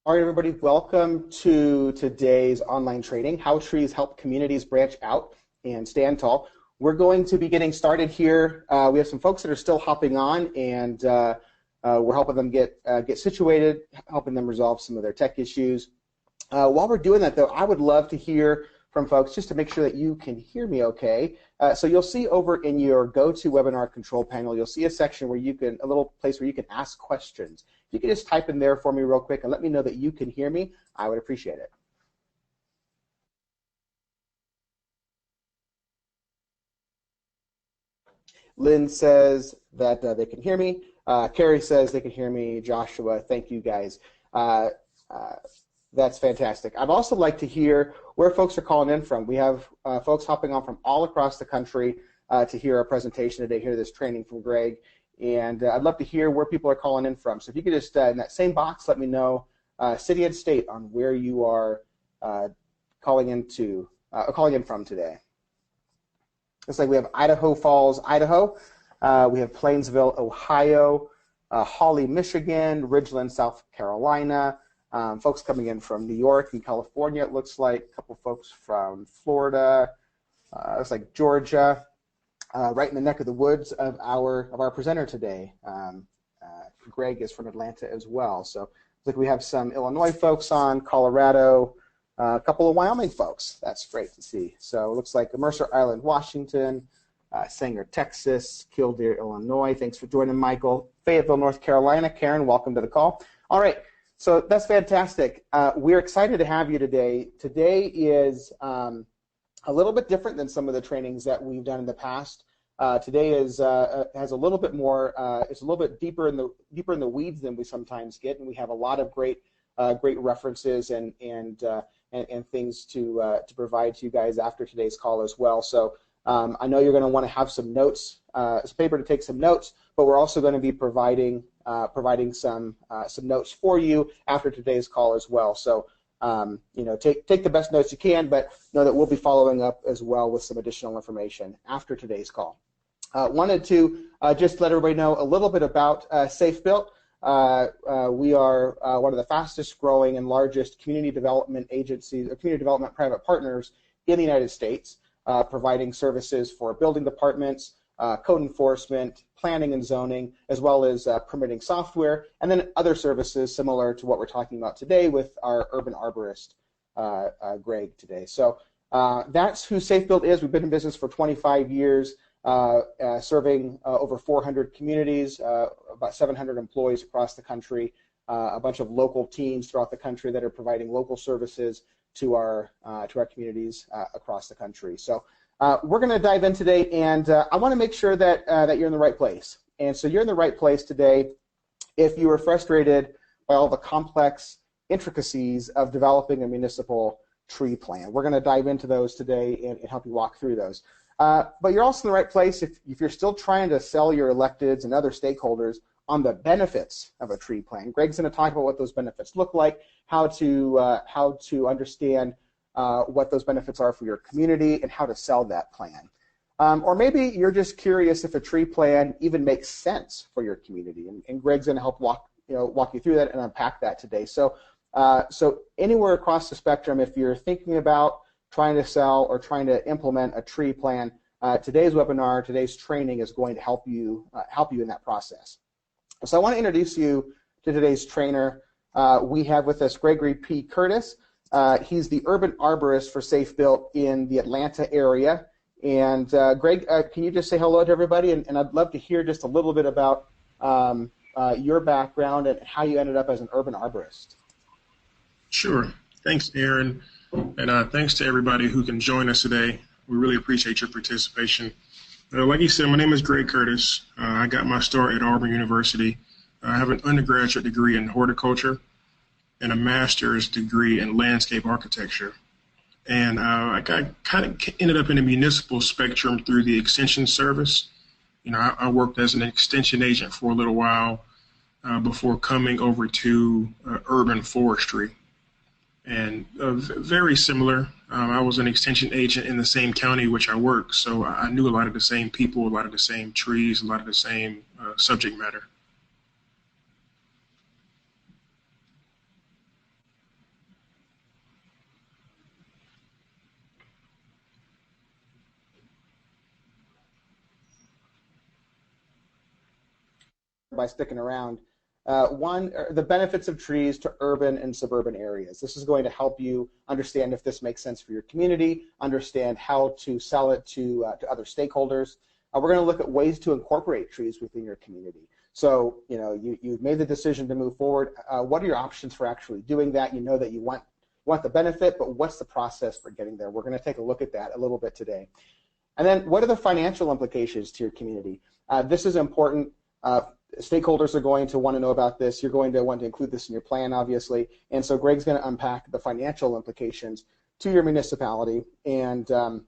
All right, everybody, welcome to today's online training, How Trees Help Communities Branch Out and Stand Tall. We're going to be getting started here. We have some folks that are still hopping on, and we're helping them get situated, helping them resolve some of their tech issues. While we're doing that, though, I would love to hear from folks just to make sure that you can hear me okay. So you'll see over in your GoToWebinar control panel, you'll see a section where you can, a little place where you can ask questions. If you could just type in there for me real quick and let me know that you can hear me, I would appreciate it. Lynn says that they can hear me. Carrie says they can hear me. Joshua, thank you guys. That's fantastic. I'd also like to hear where folks are calling in from. We have folks hopping on from all across the country to hear our presentation today, hear this training from Greg. And I'd love to hear where people are calling in from. So if you could just, in that same box, let me know city and state on where you are calling in from today. Looks like we have Idaho Falls, Idaho. We have Plainsville, Ohio, Hawley, Michigan, Ridgeland, South Carolina. Folks coming in from New York and California, it looks like. A couple folks from Florida. Looks like Georgia. Right in the neck of the woods of our presenter today. Greg is from Atlanta as well. So looks like we have some Illinois folks on, Colorado, a couple of Wyoming folks. That's great to see. So it looks like Mercer Island, Washington, Sanger, Texas, Killdeer, Illinois. Thanks for joining, Michael. Fayetteville, North Carolina. Karen, welcome to the call. All right. So that's fantastic. We're excited to have you today. Today is a little bit different than some of the trainings that we've done in the past. Today has a little bit more. It's a little bit deeper in the weeds than we sometimes get, and we have a lot of great references and things to provide to you guys after today's call as well. So I know you're going to want to have some notes, some paper to take some notes, but we're also going to be providing some notes for you after today's call as well. So take the best notes you can, but know that we'll be following up as well with some additional information after today's call. Wanted to just let everybody know a little bit about SAFEbuilt. We are one of the fastest growing and largest community development agencies, or community development private partners in the United States, providing services for building departments, code enforcement, planning and zoning, as well as permitting software, and then other services similar to what we're talking about today with our urban arborist, Greg, today. So that's who SAFEbuilt is. We've been in business for 25 years, serving over 400 communities, about 700 employees across the country, a bunch of local teams throughout the country that are providing local services to our communities across the country. So we're going to dive in today, and I want to make sure that you're in the right place. And so you're in the right place today if you are frustrated by all the complex intricacies of developing a municipal tree plan. We're going to dive into those today and help you walk through those. But you're also in the right place if you're still trying to sell your electeds and other stakeholders on the benefits of a tree plan. Greg's going to talk about what those benefits look like, how to understand what those benefits are for your community, and how to sell that plan. Or maybe you're just curious if a tree plan even makes sense for your community, and Greg's going to help walk you through that and unpack that today. So anywhere across the spectrum, if you're thinking about trying to sell or trying to implement a tree plan, today's webinar, today's training is going to help you in that process. So I want to introduce you to today's trainer. We have with us Gregory P. Curtis. He's the urban arborist for SAFEbuilt in the Atlanta area. And Greg, can you just say hello to everybody? And I'd love to hear just a little bit about your background and how you ended up as an urban arborist. Sure. Thanks, Aaron. And thanks to everybody who can join us today. We really appreciate your participation. Like you said, my name is Greg Curtis. I got my start at Auburn University. I have an undergraduate degree in horticulture and a master's degree in landscape architecture. And I kind of ended up in the municipal spectrum through the extension service. I worked as an extension agent for a little while before coming over to urban forestry. And very similar. I was an extension agent in the same county which I worked, so I knew a lot of the same people, a lot of the same trees, a lot of the same subject matter. by sticking around. One, the benefits of trees to urban and suburban areas. This is going to help you understand if this makes sense for your community, understand how to sell it to other stakeholders. We're going to look at ways to incorporate trees within your community. So, you've made the decision to move forward. What are your options for actually doing that? You know that you want the benefit, but what's the process for getting there? We're going to take a look at that a little bit today. And then what are the financial implications to your community? This is important. Stakeholders are going to want to know about this. You're going to want to include this in your plan, obviously. And so Greg's going to unpack the financial implications to your municipality. And we're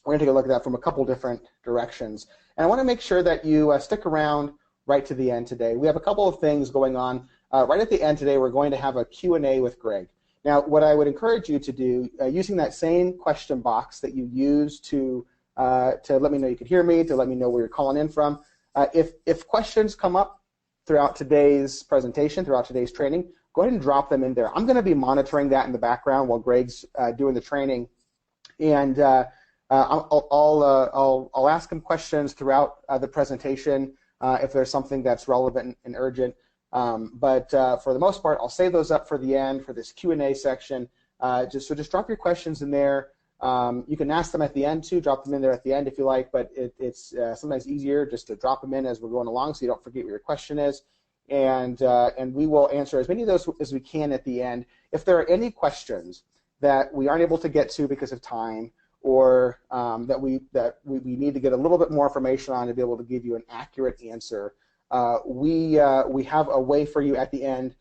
going to take a look at that from a couple different directions. And I want to make sure that you stick around right to the end today. We have a couple of things going on. Right at the end today, we're going to have a Q&A with Greg. Now, what I would encourage you to do, using that same question box that you use to let me know you can hear me, to let me know where you're calling in from, if questions come up throughout today's presentation, throughout today's training, go ahead and drop them in there. I'm going to be monitoring that in the background while Greg's doing the training, and I'll ask him questions throughout the presentation if there's something that's relevant and urgent. But for the most part, I'll save those up for the end for this Q&A section. Just drop your questions in there. You can ask them at the end too. Drop them in there at the end if you like, but it's sometimes easier just to drop them in as we're going along, so you don't forget what your question is. And we will answer as many of those as we can at the end. If there are any questions that we aren't able to get to because of time, or that we need to get a little bit more information on to be able to give you an accurate answer, we have a way for you at the end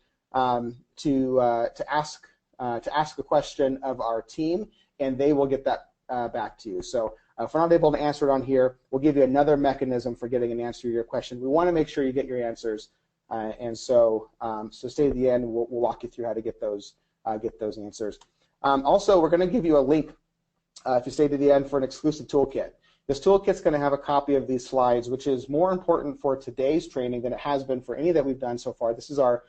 to ask a question of our team, and they will get that back to you. So if we're not able to answer it on here, we'll give you another mechanism for getting an answer to your question. We want to make sure you get your answers, and so stay to the end. We'll walk you through how to get those answers. Also, we're going to give you a link if you stay to the end for an exclusive toolkit. This toolkit's going to have a copy of these slides, which is more important for today's training than it has been for any that we've done so far. This is our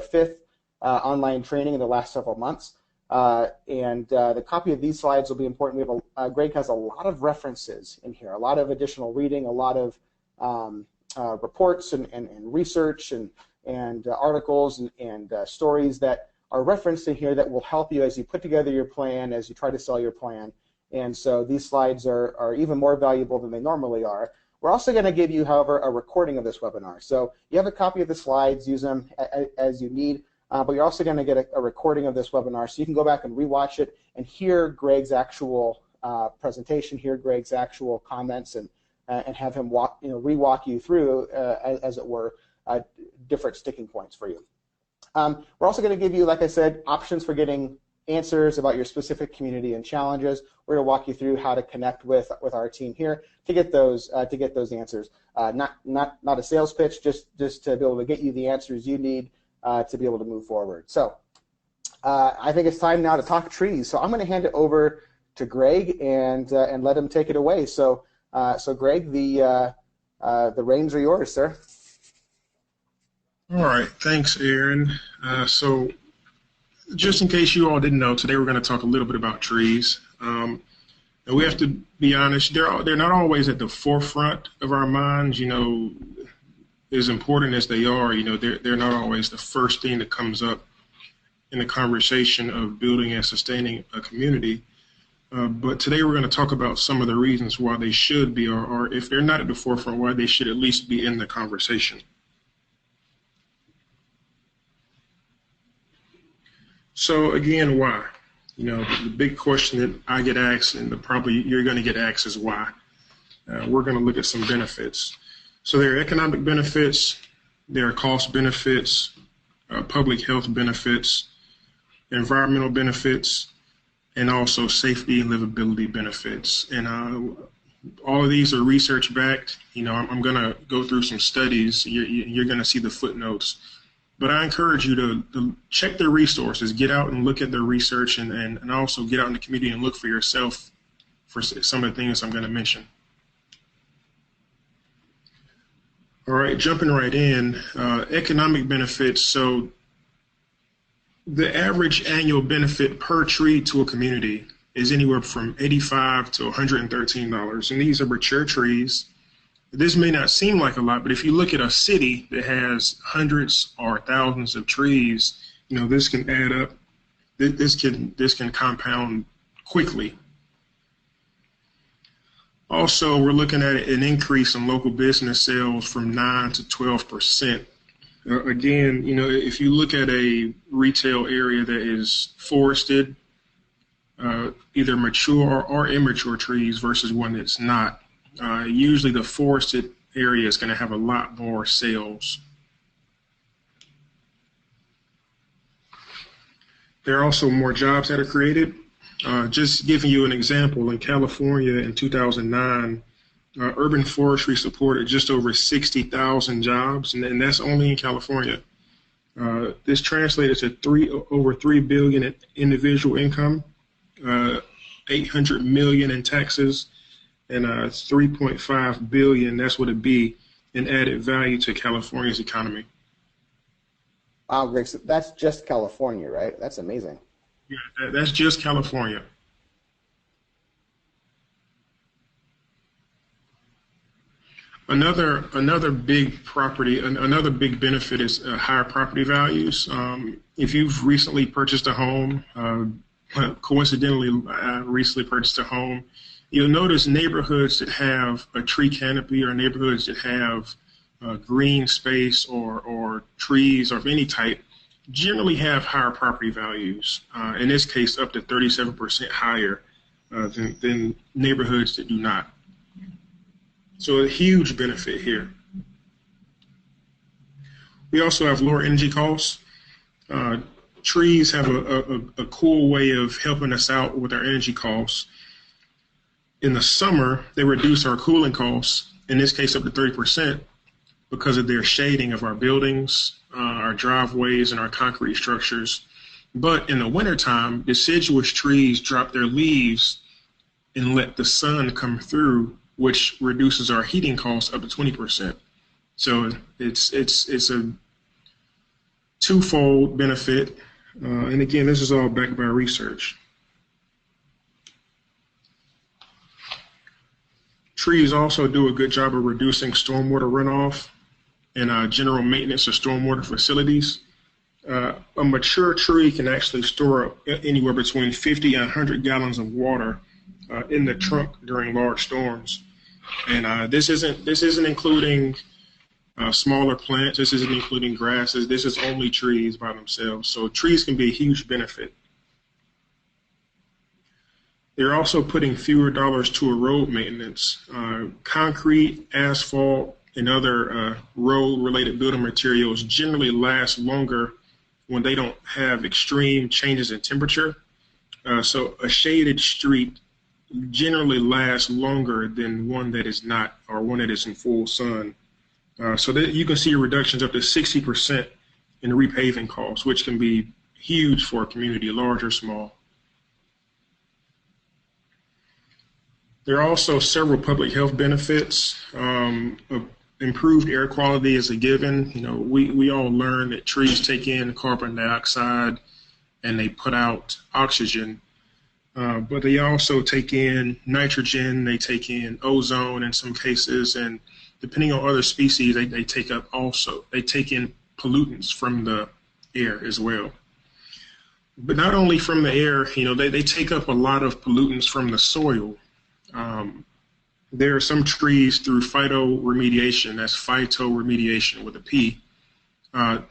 fifth online training in the last several months. And the copy of these slides will be important. We have Greg has a lot of references in here, a lot of additional reading, a lot of reports and research and articles and stories that are referenced in here that will help you as you put together your plan, as you try to sell your plan. And so these slides are even more valuable than they normally are. We're also going to give you, however, a recording of this webinar. So you have a copy of the slides, use them as you need. But you're also going to get a recording of this webinar, so you can go back and rewatch it and hear Greg's actual presentation, hear Greg's actual comments, and have him re-walk you through, as it were, different sticking points for you. We're also going to give you, like I said, options for getting answers about your specific community and challenges. We're going to walk you through how to connect with our team here to get those answers. Not a sales pitch, just to be able to get you the answers you need to be able to move forward. So I think it's time now to talk trees. So I'm going to hand it over to Greg and let him take it away. So Greg, the reins are yours, sir. All right, thanks, Aaron. So just in case you all didn't know, today we're going to talk a little bit about trees. And we have to be honest, they're not always at the forefront of our minds. As important as they are, they're not always the first thing that comes up in the conversation of building and sustaining a community. But today we're going to talk about some of the reasons why they should be, or if they're not at the forefront, why they should at least be in the conversation. So again, why? The big question that I get asked, and probably you're going to get asked, is why. We're going to look at some benefits. So there are economic benefits, there are cost benefits, public health benefits, environmental benefits, and also safety and livability benefits. And all of these are research backed. I'm going to go through some studies. You're going to see the footnotes. But I encourage you to check their resources, get out and look at their research, and also get out in the community and look for yourself for some of the things I'm going to mention. All right, jumping right in, economic benefits. So the average annual benefit per tree to a community is anywhere from $85 to $113. And these are mature trees This may not seem like a lot, but if you look at a city that has hundreds or thousands of trees, this can add up. This can compound quickly. Also, we're looking at an increase in local business sales from 9 to 12%. Again, if you look at a retail area that is forested, either mature or immature trees versus one that's not, usually the forested area is going to have a lot more sales. There are also more jobs that are created. Just giving you an example, in California in 2009, urban forestry supported just over 60,000 jobs, and that's only in California. This translated to over $3 billion in individual income, 800 million in taxes, and 3.5 billion, that's what it'd be, in added value to California's economy. Wow, Greg, so that's just California, right? That's amazing. Yeah, that's just California. Another big benefit is higher property values. If you've recently purchased a home, coincidentally, I recently purchased a home, you'll notice neighborhoods that have a tree canopy or neighborhoods that have green space or trees of any type generally have higher property values. In this case, up to 37% higher than neighborhoods that do not. So a huge benefit here. We also have lower energy costs. Trees have a cool way of helping us out with our energy costs. In the summer, they reduce our cooling costs, in this case up to 30%, because of their shading of our buildings, our driveways, and our concrete structures. But in the wintertime, deciduous trees drop their leaves and let the sun come through, which reduces our heating costs up to 20%. So it's a twofold benefit. And again, this is all backed by research. Trees also do a good job of reducing stormwater runoff and general maintenance of stormwater facilities. A mature tree can actually store anywhere between 50 and 100 gallons of water in the trunk during large storms. And this isn't including smaller plants. This isn't including grasses. This is only trees by themselves. So trees can be a huge benefit. They're also putting fewer dollars to a road maintenance. Concrete, asphalt, and other road-related building materials generally last longer when they don't have extreme changes in temperature. So a shaded street generally lasts longer than one that is not, or one that is in full sun. So that you can see reductions up to 60% in repaving costs, which can be huge for a community, large or small. There are also several public health benefits. Improved air quality is a given. We all learn that trees take in carbon dioxide and they put out oxygen, but they also take in nitrogen, they take in ozone in some cases, and depending on other species, they take in pollutants from the air as well. But not only from the air, they take up a lot of pollutants from the soil. There are some trees through phytoremediation, that's phytoremediation with a P,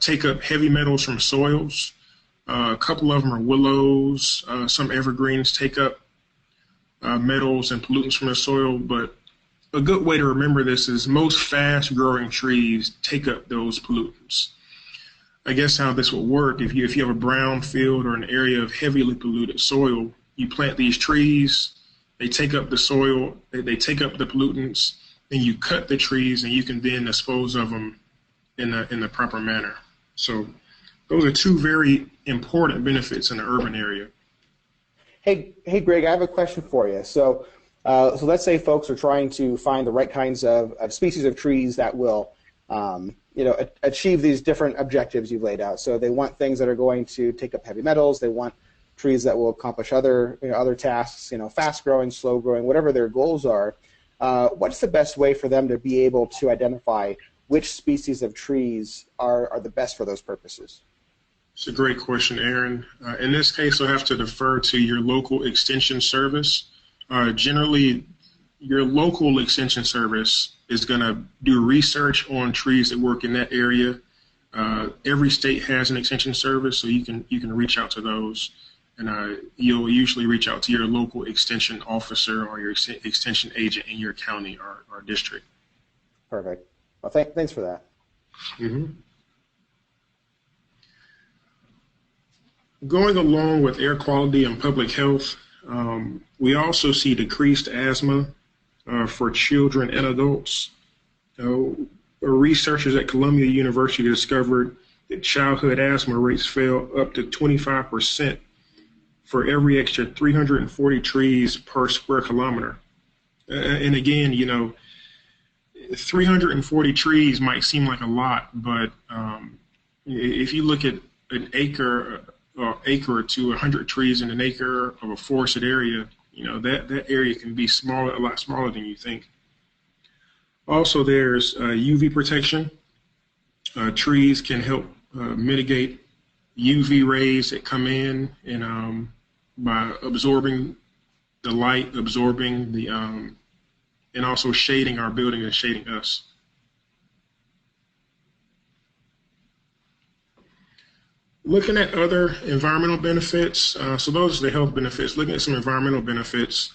take up heavy metals from soils. A couple of them are willows. Some evergreens take up metals and pollutants from the soil, but a good way to remember this is most fast-growing trees take up those pollutants. I guess how this will work, if you have a brown field or an area of heavily polluted soil, you plant these trees, they take up the soil, they take up the pollutants, and you cut the trees, and you can then dispose of them in the proper manner. So those are two very important benefits in the urban area. Hey, Greg, I have a question for you. So let's say folks are trying to find the right kinds of species of trees that will, achieve these different objectives you've laid out. So they want things that are going to take up heavy metals. They want trees that will accomplish other tasks, fast growing, slow growing, whatever their goals are. what's the best way for them to be able to identify which species of trees are the best for those purposes? It's a great question, Aaron. In this case, I'll have to defer to your local extension service. Generally, your local extension service is going to do research on trees that work in that area. Every state has an extension service, so you can reach out to those, and you'll usually reach out to your local extension officer or your extension agent in your county or district. Perfect. Well, thanks for that. Mm-hmm. Going along with air quality and public health, we also see decreased asthma for children and adults. Researchers at Columbia University discovered that childhood asthma rates fell up to 25% for every extra 340 trees per square kilometer. And again, 340 trees might seem like a lot, but if you look at an acre or two, 100 trees in an acre of a forested area, that area can be smaller, a lot smaller than you think. Also, there's UV protection. Trees can help mitigate UV rays that come in, and by absorbing the light, absorbing the, and also shading our building and shading us. Looking at other environmental benefits, so those are the health benefits. Looking at some environmental benefits,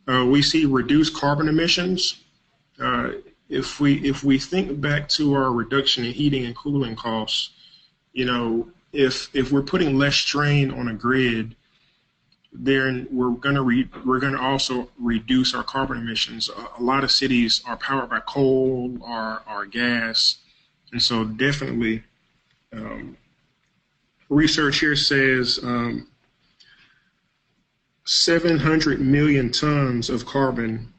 we see reduced carbon emissions. If we think back to our reduction in heating and cooling costs, if we're putting less strain on a grid, then we're gonna also reduce our carbon emissions. A lot of cities are powered by coal or gas, and so definitely. Research here says 700 million tons of carbon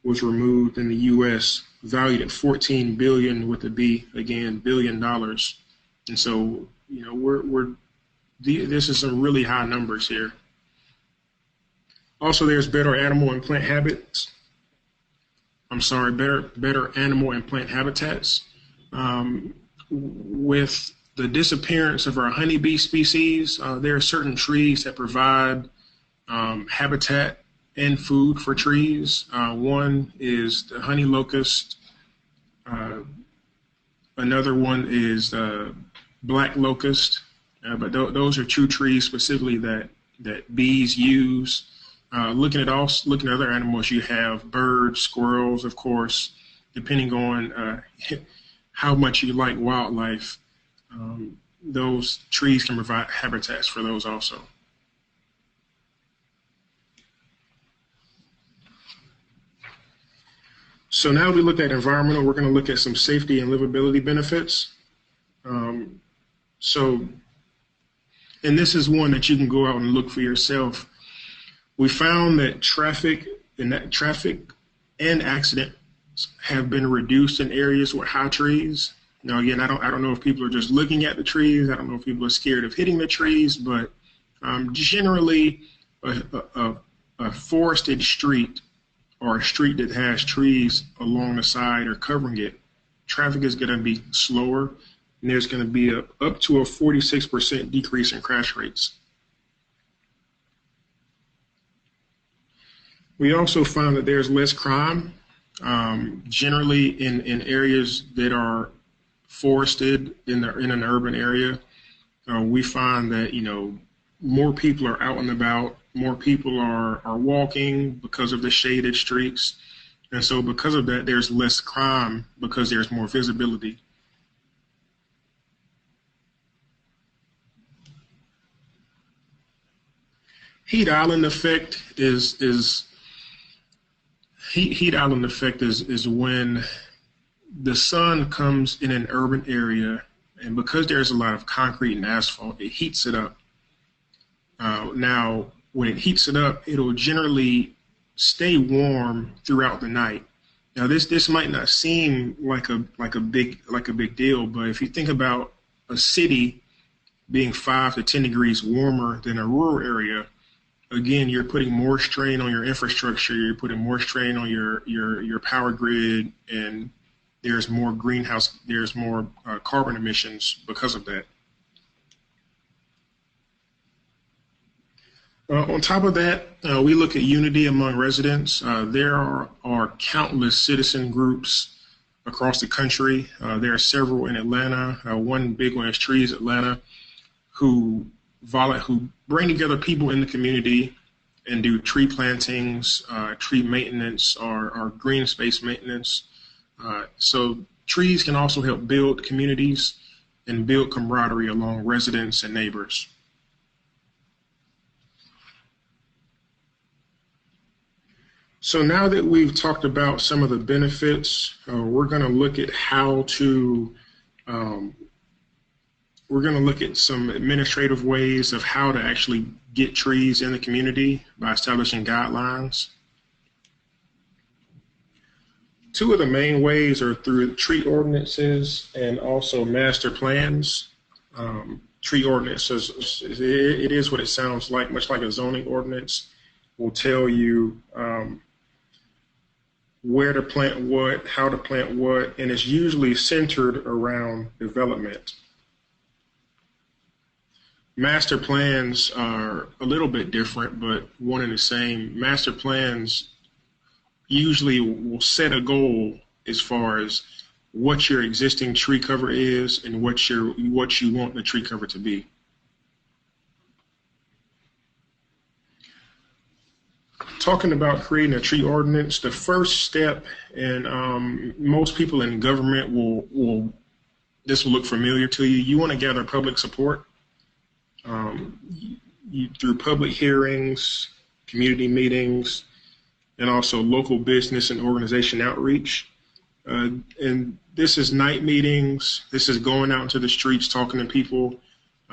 was removed in the U.S., valued at $14 billion with a B, again, $1 billion. And so, this is some really high numbers here. Also, there's better animal and plant habitats. Better animal and plant habitats. With the disappearance of our honeybee species, there are certain trees that provide habitat and food for trees. One is the honey locust. Another one is black locust. But those are two trees specifically that bees use. Looking at other animals, you have birds, squirrels, of course, depending on how much you like wildlife. Those trees can provide habitats for those also. So now we look at environmental, we're going to look at some safety and livability benefits. And this is one that you can go out and look for yourself. We found that traffic and accidents have been reduced in areas with high trees. Now, again, I don't know if people are just looking at the trees. I don't know if people are scared of hitting the trees, but generally a forested street or a street that has trees along the side or covering it, traffic is going to be slower, and there's going to be up to a 46% decrease in crash rates. We also found that there's less crime. Generally in areas that are forested in an urban area, we find that more people are out and about, more people are walking because of the shaded streets, and so because of that, there's less crime because there's more visibility. Heat island effect is when the sun comes in an urban area, and because there's a lot of concrete and asphalt, it heats it up. Now, when it heats it up, it'll generally stay warm throughout the night. Now, this might not seem like a big deal, but if you think about a city being 5 to 10 degrees warmer than a rural area, again, you're putting more strain on your infrastructure, you're putting more strain on your power grid, and there's more carbon emissions because of that. On top of that, we look at unity among residents. There are countless citizen groups across the country. There are several in Atlanta. One big one is Trees Atlanta, who bring together people in the community and do tree plantings, tree maintenance, or green space maintenance. So trees can also help build communities and build camaraderie among residents and neighbors. So now that we've talked about some of the benefits, we're going to look at we're going to look at some administrative ways of how to actually get trees in the community by establishing guidelines. Two of the main ways are through tree ordinances and also master plans. Tree ordinances, it is what it sounds like, much like a zoning ordinance, will tell you where to plant what, how to plant what, and it's usually centered around development. Master plans are a little bit different, but one and the same. Master plans usually will set a goal as far as what your existing tree cover is and what you want the tree cover to be. Talking about creating a tree ordinance, the first step, and most people in government this will look familiar to you. You want to gather public support through public hearings, community meetings, and also local business and organization outreach. And this is night meetings. This is going out into the streets, talking to people.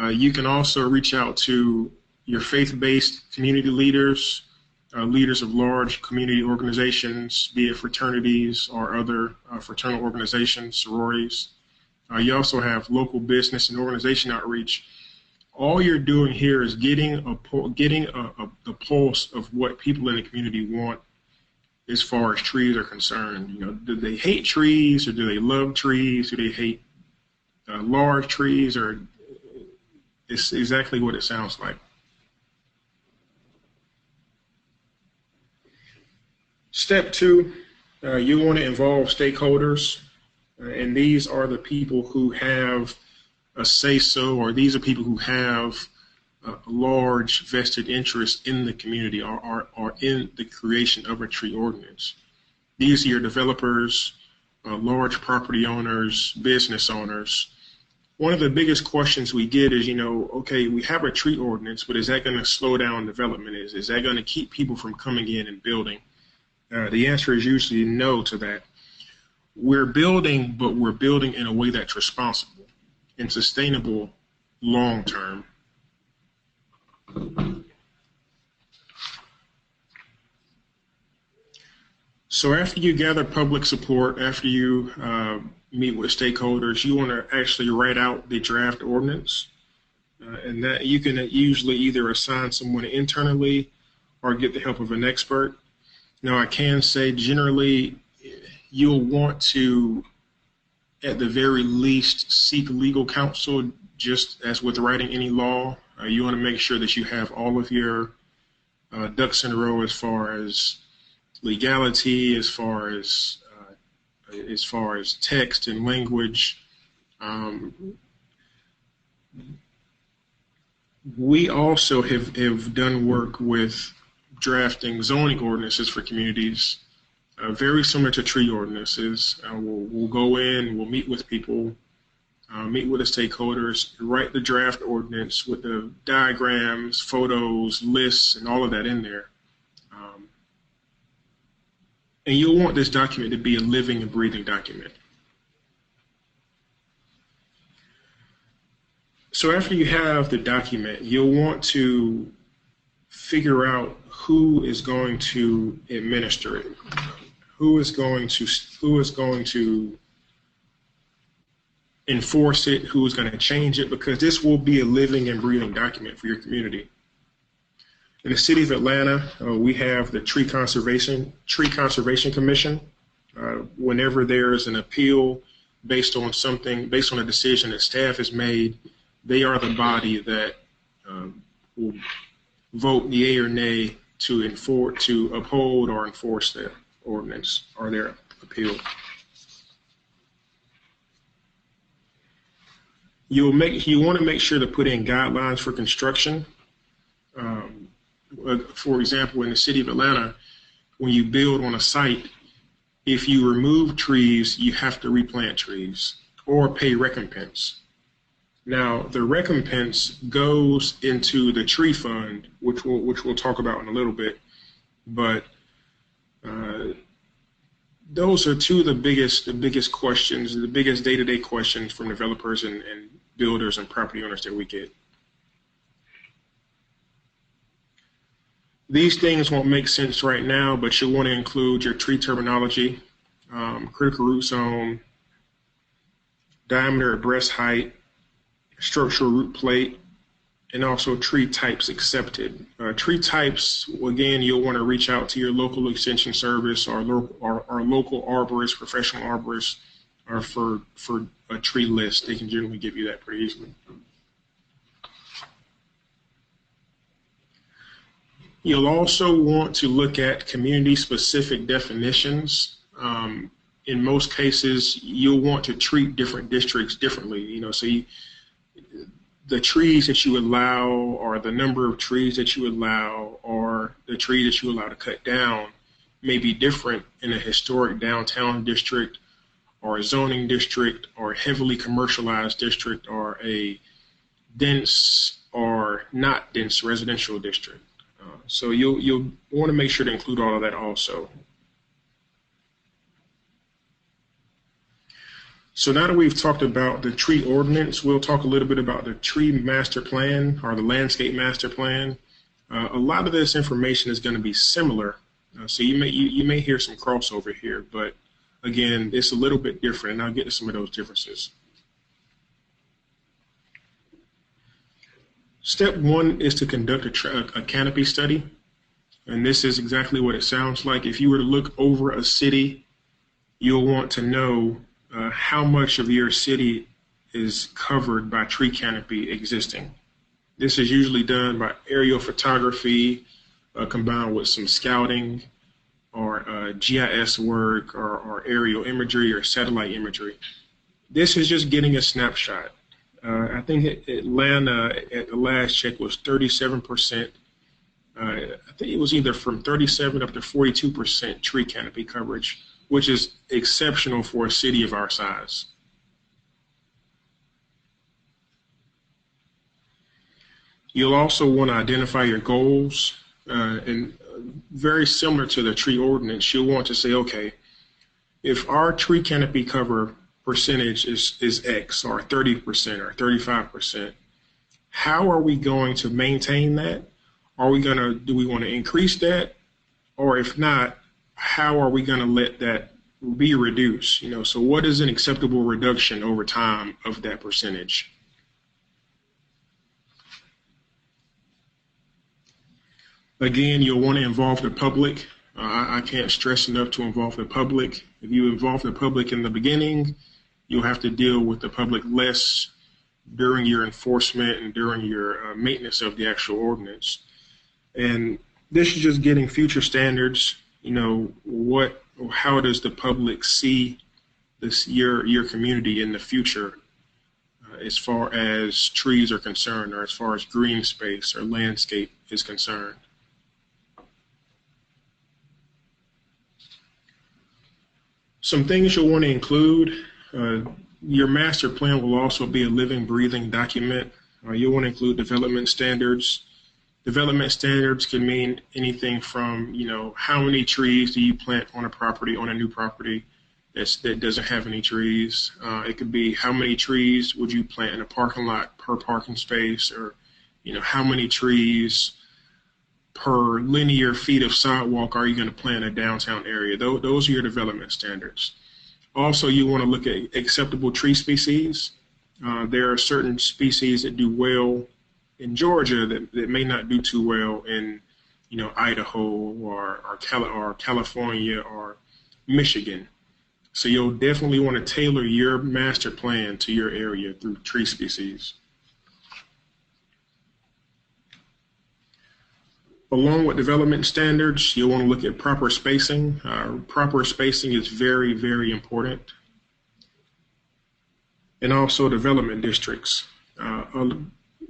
You can also reach out to your faith-based community leaders, leaders of large community organizations, be it fraternities or other fraternal organizations, sororities. You also have local business and organization outreach. All you're doing here is getting the pulse of what people in the community want as far as trees are concerned. You know, do they hate trees, or do they love trees? Do they hate large trees? Or it's exactly what it sounds like. Step two, you want to involve stakeholders, and these are the people who have a say-so, or these are people who have a large vested interest in the community or in the creation of a tree ordinance. These are your developers, large property owners, business owners. One of the biggest questions we get is, okay, we have a tree ordinance, but is that going to slow down development? Is that going to keep people from coming in and building? The answer is usually no to that. We're building, but we're building in a way that's responsible and sustainable long term. So after you gather public support, after you meet with stakeholders, you want to actually write out the draft ordinance. And that you can usually either assign someone internally or get the help of an expert. Now, I can say generally you'll want to, at the very least, seek legal counsel, just as with writing any law. You want to make sure that you have all of your ducks in a row as far as legality, as far as text and language. We also have done work with drafting zoning ordinances for communities, very similar to tree ordinances. We'll go in, we'll meet with people, meet with the stakeholders, write the draft ordinance with the diagrams, photos, lists, and all of that in there. And you'll want this document to be a living and breathing document. So after you have the document, you'll want to figure out who is going to administer it, who is going to enforce it, who's going to change it, because this will be a living and breathing document for your community. In the city of Atlanta, we have the Tree Conservation Commission. Whenever there's an appeal based on a decision that staff has made, they are the body that will vote yea or nay to uphold or enforce their ordinance or their appeal. You want to make sure to put in guidelines for construction. For example, in the city of Atlanta, when you build on a site, if you remove trees, you have to replant trees or pay recompense. Now, the recompense goes into the tree fund, which we'll talk about in a little bit, but those are two of the biggest questions, the biggest day-to-day questions from developers and builders and property owners that we get. These things won't make sense right now, but you'll want to include your tree terminology, critical root zone, diameter or breast height, structural root plate, and also tree types accepted. Tree types, again, you'll want to reach out to your local extension service or local arborist, professional arborist, or for a tree list. They can generally give you that pretty easily. You'll also want to look at community-specific definitions. In most cases, you'll want to treat different districts differently. So the trees that you allow, or the number of trees that you allow, or the trees that you allow to cut down may be different in a historic downtown district, or a zoning district, or a heavily commercialized district, or a dense or not dense residential district. So you'll want to make sure to include all of that also. So now that we've talked about the tree ordinance, we'll talk a little bit about the tree master plan or the landscape master plan. A lot of this information is going to be similar, so you may hear some crossover here, but again, it's a little bit different, and I'll get to some of those differences. Step one is to conduct a canopy study, and this is exactly what it sounds like. If you were to look over a city, you'll want to know how much of your city is covered by tree canopy existing. This is usually done by aerial photography combined with some scouting or GIS work or aerial imagery or satellite imagery. This is just getting a snapshot. I think Atlanta at the last check was 37%. I think it was either from 37 up to 42% tree canopy coverage, which is exceptional for a city of our size. You'll also want to identify your goals, and very similar to the tree ordinance, you'll want to say, okay, if our tree canopy cover percentage is X, or 30% or 35%, how are we going to maintain that? Do we want to increase that? Or if not, how are we going to let that be reduced? So what is an acceptable reduction over time of that percentage? Again, you'll want to involve the public. I can't stress enough to involve the public. If you involve the public in the beginning, you'll have to deal with the public less during your enforcement and during your maintenance of the actual ordinance. And this is just getting future standards. How does the public see your community in the future as far as trees are concerned, or as far as green space or landscape is concerned? Some things you'll want to include. Your master plan will also be a living, breathing document. You'll want to include development standards. Development standards can mean anything from, how many trees do you plant on a new property that doesn't have any trees. It could be how many trees would you plant in a parking lot per parking space, or, how many trees per linear feet of sidewalk are you going to plant in a downtown area. Those are your development standards. Also, you want to look at acceptable tree species. There are certain species that do well in Georgia that may not do too well in Idaho or California or Michigan. So you'll definitely want to tailor your master plan to your area through tree species. Along with development standards, you'll want to look at proper spacing. Proper spacing is very, very important. And also development districts.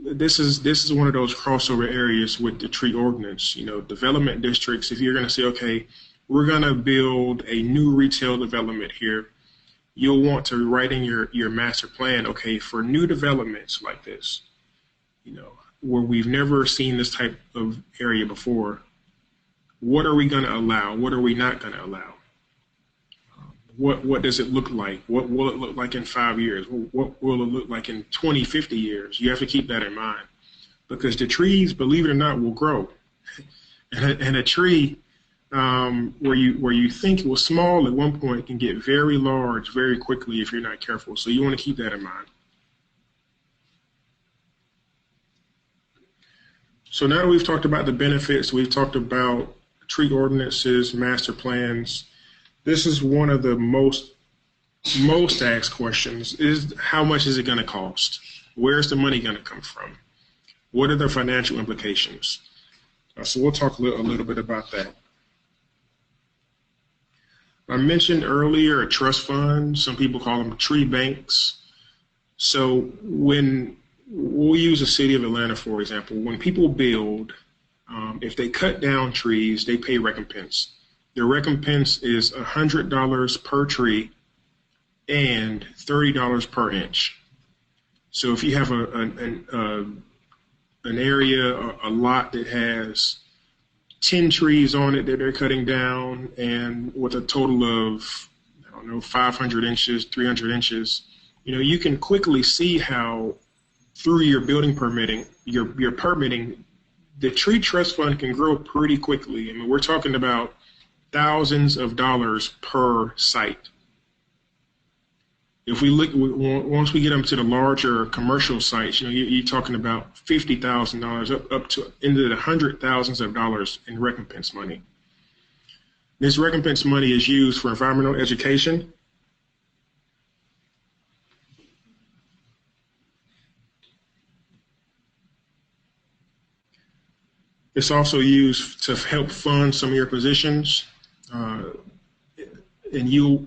This is one of those crossover areas with the tree ordinance. Development districts, if you're going to say, okay, we're going to build a new retail development here, you'll want to write in your master plan, okay, for new developments like this, where we've never seen this type of area before, what are we going to allow? What are we not going to allow? What does it look like? What will it look like in 5 years? What will it look like in 20, 50 years? You have to keep that in mind, because the trees, believe it or not, will grow. And a tree where you think it was small at one point can get very large very quickly if you're not careful. So you want to keep that in mind. So now that we've talked about the benefits, we've talked about tree ordinances, master plans. This is one of the most asked questions: is how much is it going to cost? Where's the money going to come from? What are the financial implications? So we'll talk a little bit about that. I mentioned earlier a trust fund. Some people call them tree banks. So when we'll use the city of Atlanta, for example, when people build, if they cut down trees, they pay recompense. The recompense is $100 per tree and $30 per inch. So if you have an area, a lot that has 10 trees on it that they're cutting down, and with a total of, 500 inches, 300 inches, you can quickly see how through your building permitting, your permitting, the tree trust fund can grow pretty quickly. I mean, we're talking about thousands of dollars per site. If we look, once we get them to the larger commercial sites, you're talking about $50,000 up to into the $100,000s of dollars in recompense money. This recompense money is used for environmental education. It's also used to help fund some of your positions. And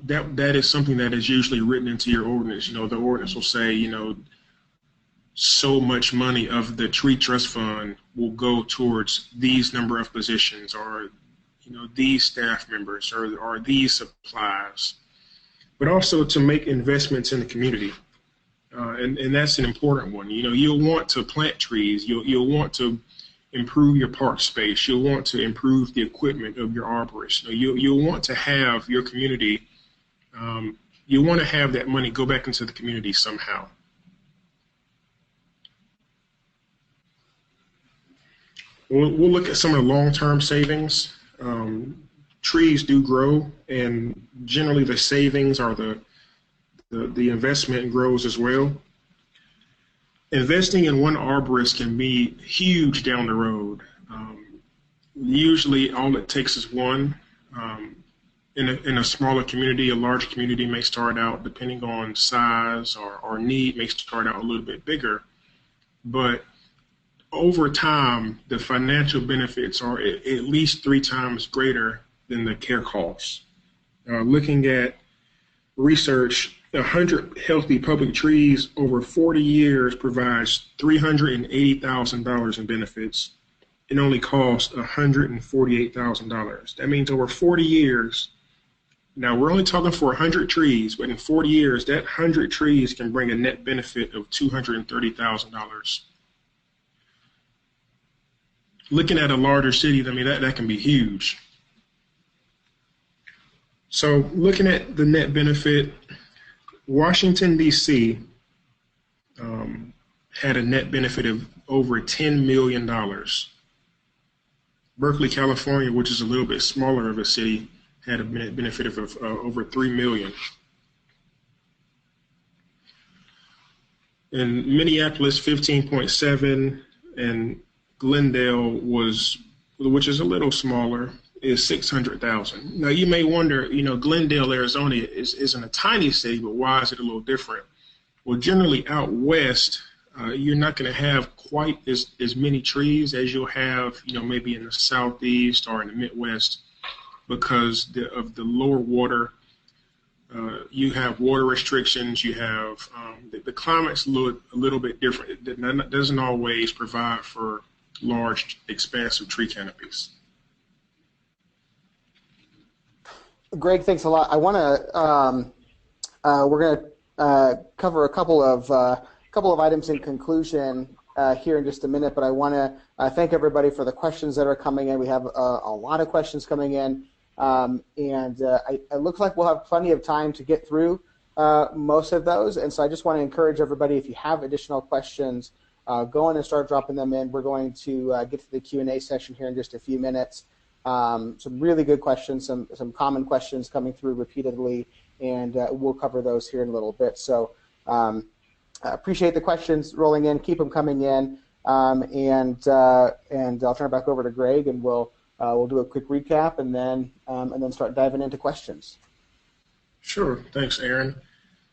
that is something that is usually written into your ordinance. The ordinance will say, so much money of the tree trust fund will go towards these number of positions, or, these staff members, or these supplies, but also to make investments in the community. And that's an important one. You'll want to plant trees. You'll want to improve your park space. You'll want to improve the equipment of your arborists. You'll want to have your community, you want to have that money go back into the community somehow. We'll look at some of the long-term savings. Trees do grow, and generally the savings are the investment grows as well. Investing in one arborist can be huge down the road. Usually all it takes is one. In a smaller community, a large community may start out, depending on size or need, may start out a little bit bigger. But over time, the financial benefits are at least 3 times greater than the care costs. Looking at research, 100 healthy public trees over 40 years provides $380,000 in benefits. It only costs $148,000. That means over 40 years. Now we're only talking for 100 trees, but in 40 years, that 100 trees can bring a net benefit of $230,000. Looking at a larger city, I mean, that can be huge. So looking at the net benefit, Washington, D.C. Had a net benefit of over $10 million. Berkeley, California, which is a little bit smaller of a city, had a net benefit of over $3 million. In Minneapolis, 15.7, and Glendale was which is a little smaller, is 600,000. Now you may wonder, Glendale, Arizona isn't a tiny city, but why is it a little different? Well, generally out west, you're not going to have quite as many trees as you'll have, maybe in the southeast or in the Midwest, because of the lower water. You have water restrictions. You have the climate's a little bit different. It doesn't always provide for large, expansive tree canopies. Greg, thanks a lot. I want to we're going to cover a couple of items in conclusion here in just a minute, but I want to thank everybody for the questions that are coming in. We have a lot of questions coming in, and it looks like we'll have plenty of time to get through most of those. And so I just want to encourage everybody, if you have additional questions, go in and start dropping them in. We're going to get to the Q&A session here in just a few minutes. Some really good questions, some common questions coming through repeatedly, and we'll cover those here in a little bit. So appreciate the questions rolling in. Keep them coming in, and I'll turn it back over to Greg, and we'll do a quick recap, and then start diving into questions. Sure. Thanks, Aaron.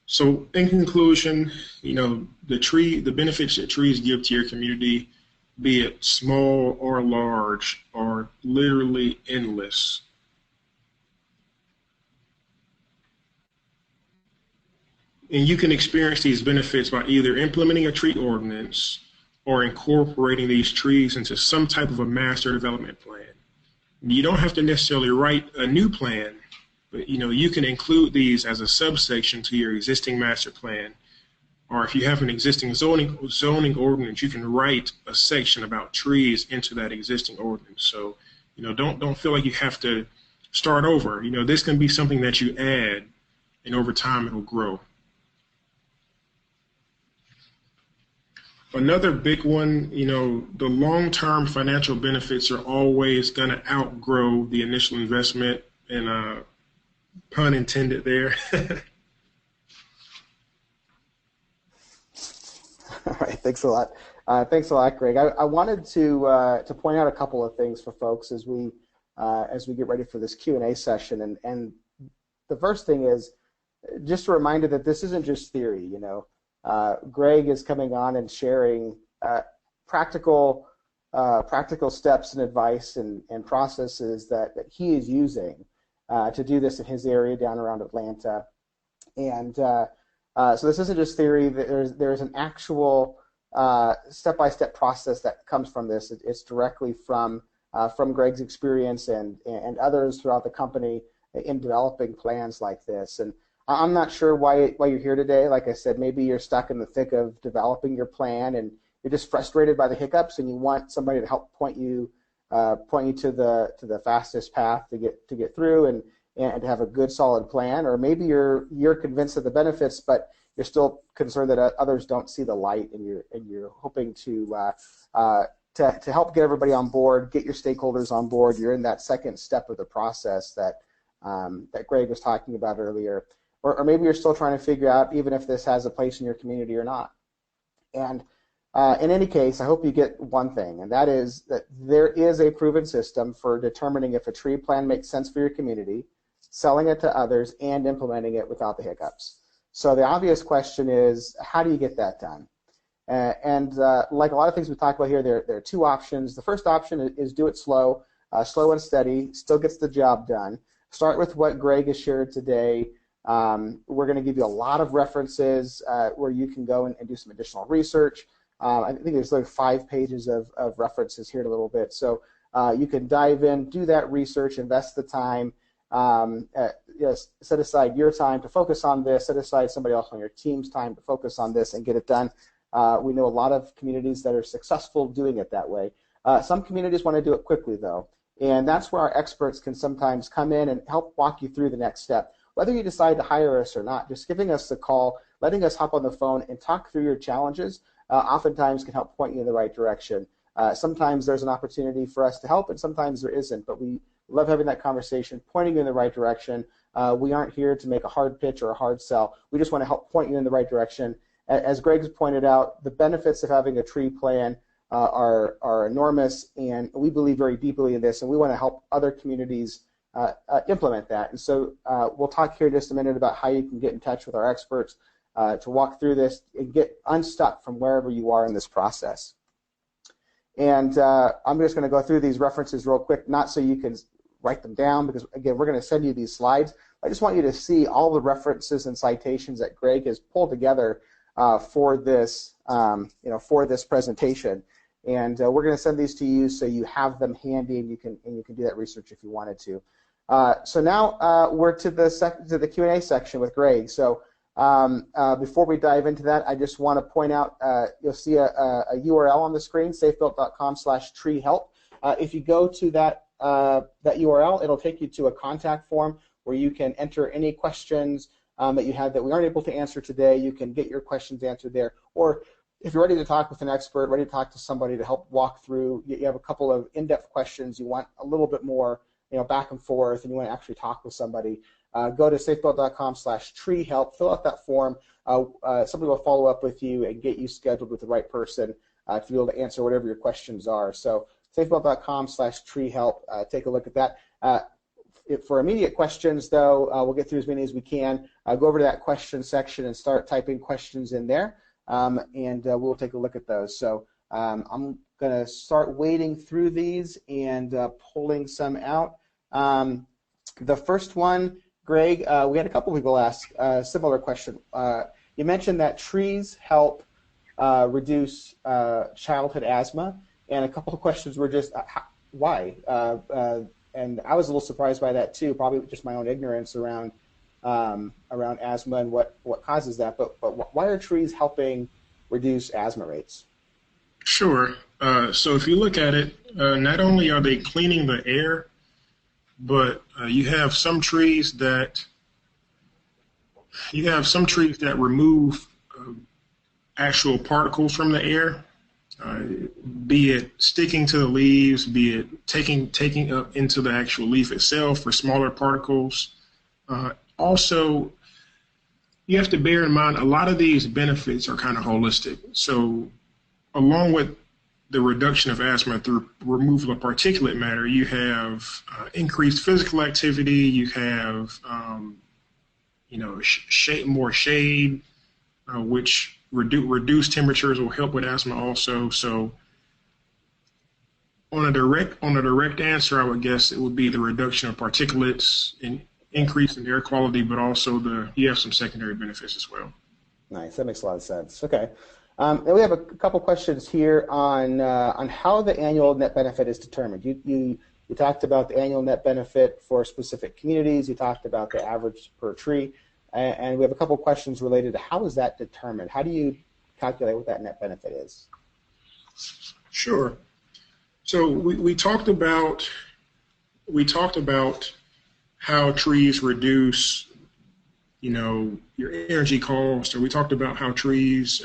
So in conclusion, the benefits that trees give to your community, be it small or large, are literally endless. And you can experience these benefits by either implementing a tree ordinance or incorporating these trees into some type of a master development plan. You don't have to necessarily write a new plan, but you can include these as a subsection to your existing master plan. Or if you have an existing zoning ordinance, you can write a section about trees into that existing ordinance. So, don't feel like you have to start over. This can be something that you add, and over time it'll grow. Another big one, the long-term financial benefits are always going to outgrow the initial investment, and pun intended there. All right, thanks a lot. Thanks a lot, Greg. I wanted to point out a couple of things for folks as we get ready for this Q&A session. And the first thing is just a reminder that this isn't just theory. Greg is coming on and sharing practical steps and advice and processes that he is using to do this in his area down around Atlanta. And so this isn't just theory. There's an actual step-by-step process that comes from this. It's directly from Greg's experience and others throughout the company in developing plans like this. And I'm not sure why you're here today. Like I said, maybe you're stuck in the thick of developing your plan and you're just frustrated by the hiccups, and you want somebody to help point you to the fastest path to get through and to have a good solid plan. Or maybe you're convinced of the benefits, but you're still concerned that others don't see the light, and you're hoping to help get everybody on board, get your stakeholders on board. You're in that second step of the process that Greg was talking about earlier. Or maybe you're still trying to figure out even if this has a place in your community or not. And in any case, I hope you get one thing, and that is that there is a proven system for determining if a tree plan makes sense for your community, selling it to others, and implementing it without the hiccups. So the obvious question is, how do you get that done? And like a lot of things we talked about here, there are two options. The first option is do it slow and steady, still gets the job done. Start with what Greg has shared today. We're going to give you a lot of references where you can go and do some additional research. I think there's like 5 pages of references here in a little bit. So you can dive in, do that research, invest the time, set aside your time to focus on this, set aside somebody else on your team's time to focus on this and get it done. We know a lot of communities that are successful doing it that way. Some communities want to do it quickly, though, and that's where our experts can sometimes come in and help walk you through the next step. Whether you decide to hire us or not, just giving us a call, letting us hop on the phone and talk through your challenges oftentimes can help point you in the right direction. Sometimes there's an opportunity for us to help, and sometimes there isn't, but we love having that conversation, pointing you in the right direction. We aren't here to make a hard pitch or a hard sell. We just want to help point you in the right direction. As Greg's pointed out, the benefits of having a tree plan are enormous, and we believe very deeply in this, and we want to help other communities implement that. And so we'll talk here in just a minute about how you can get in touch with our experts to walk through this and get unstuck from wherever you are in this process. And I'm just going to go through these references real quick, not so you can write them down, because again, we're going to send you these slides. I just want you to see all the references and citations that Greg has pulled together for this, for this presentation. And we're going to send these to you so you have them handy, and you can do that research if you wanted to. So now we're to the Q&A section with Greg. So before we dive into that, I just want to point out you'll see a URL on the screen, safebuilt.com/treehelp. If you go to that URL, it'll take you to a contact form where you can enter any questions that you have that we aren't able to answer today. You can get your questions answered there, or if you're ready to talk with an expert, ready to talk to somebody to help walk through, you have a couple of in-depth questions, you want a little bit more, back and forth, and you want to actually talk with somebody, go to safebuilt.com/treehelp, fill out that form. Somebody will follow up with you and get you scheduled with the right person to be able to answer whatever your questions are. So safebuilt.com/treehelp, take a look at that. For immediate questions, though, we'll get through as many as we can. Go over to that question section and start typing questions in there. And we'll take a look at those. So I'm going to start wading through these and pulling some out. The first one, Greg, we had a couple people ask a similar question. You mentioned that trees help reduce childhood asthma, and a couple of questions were just why? And I was a little surprised by that too, probably just my own ignorance around asthma and what causes that, but why are trees helping reduce asthma rates? Sure. So if you look at it, not only are they cleaning the air, but you have some trees that remove actual particles from the air, be it sticking to the leaves, be it taking up into the actual leaf itself for smaller particles. Also, you have to bear in mind a lot of these benefits are kind of holistic. So along with the reduction of asthma through removal of particulate matter, you have increased physical activity, you have more shade, which reduced temperatures will help with asthma also. So on a direct answer, I would guess it would be the reduction of particulates and increase in air quality, but also you have some secondary benefits as well. Nice, that makes a lot of sense. Okay, and we have a couple questions here on how the annual net benefit is determined. You talked about the annual net benefit for specific communities. You talked about the average per tree, and we have a couple questions related to how is that determined? How do you calculate what that net benefit is? Sure. So we talked about how trees reduce, your energy cost, or we talked about how trees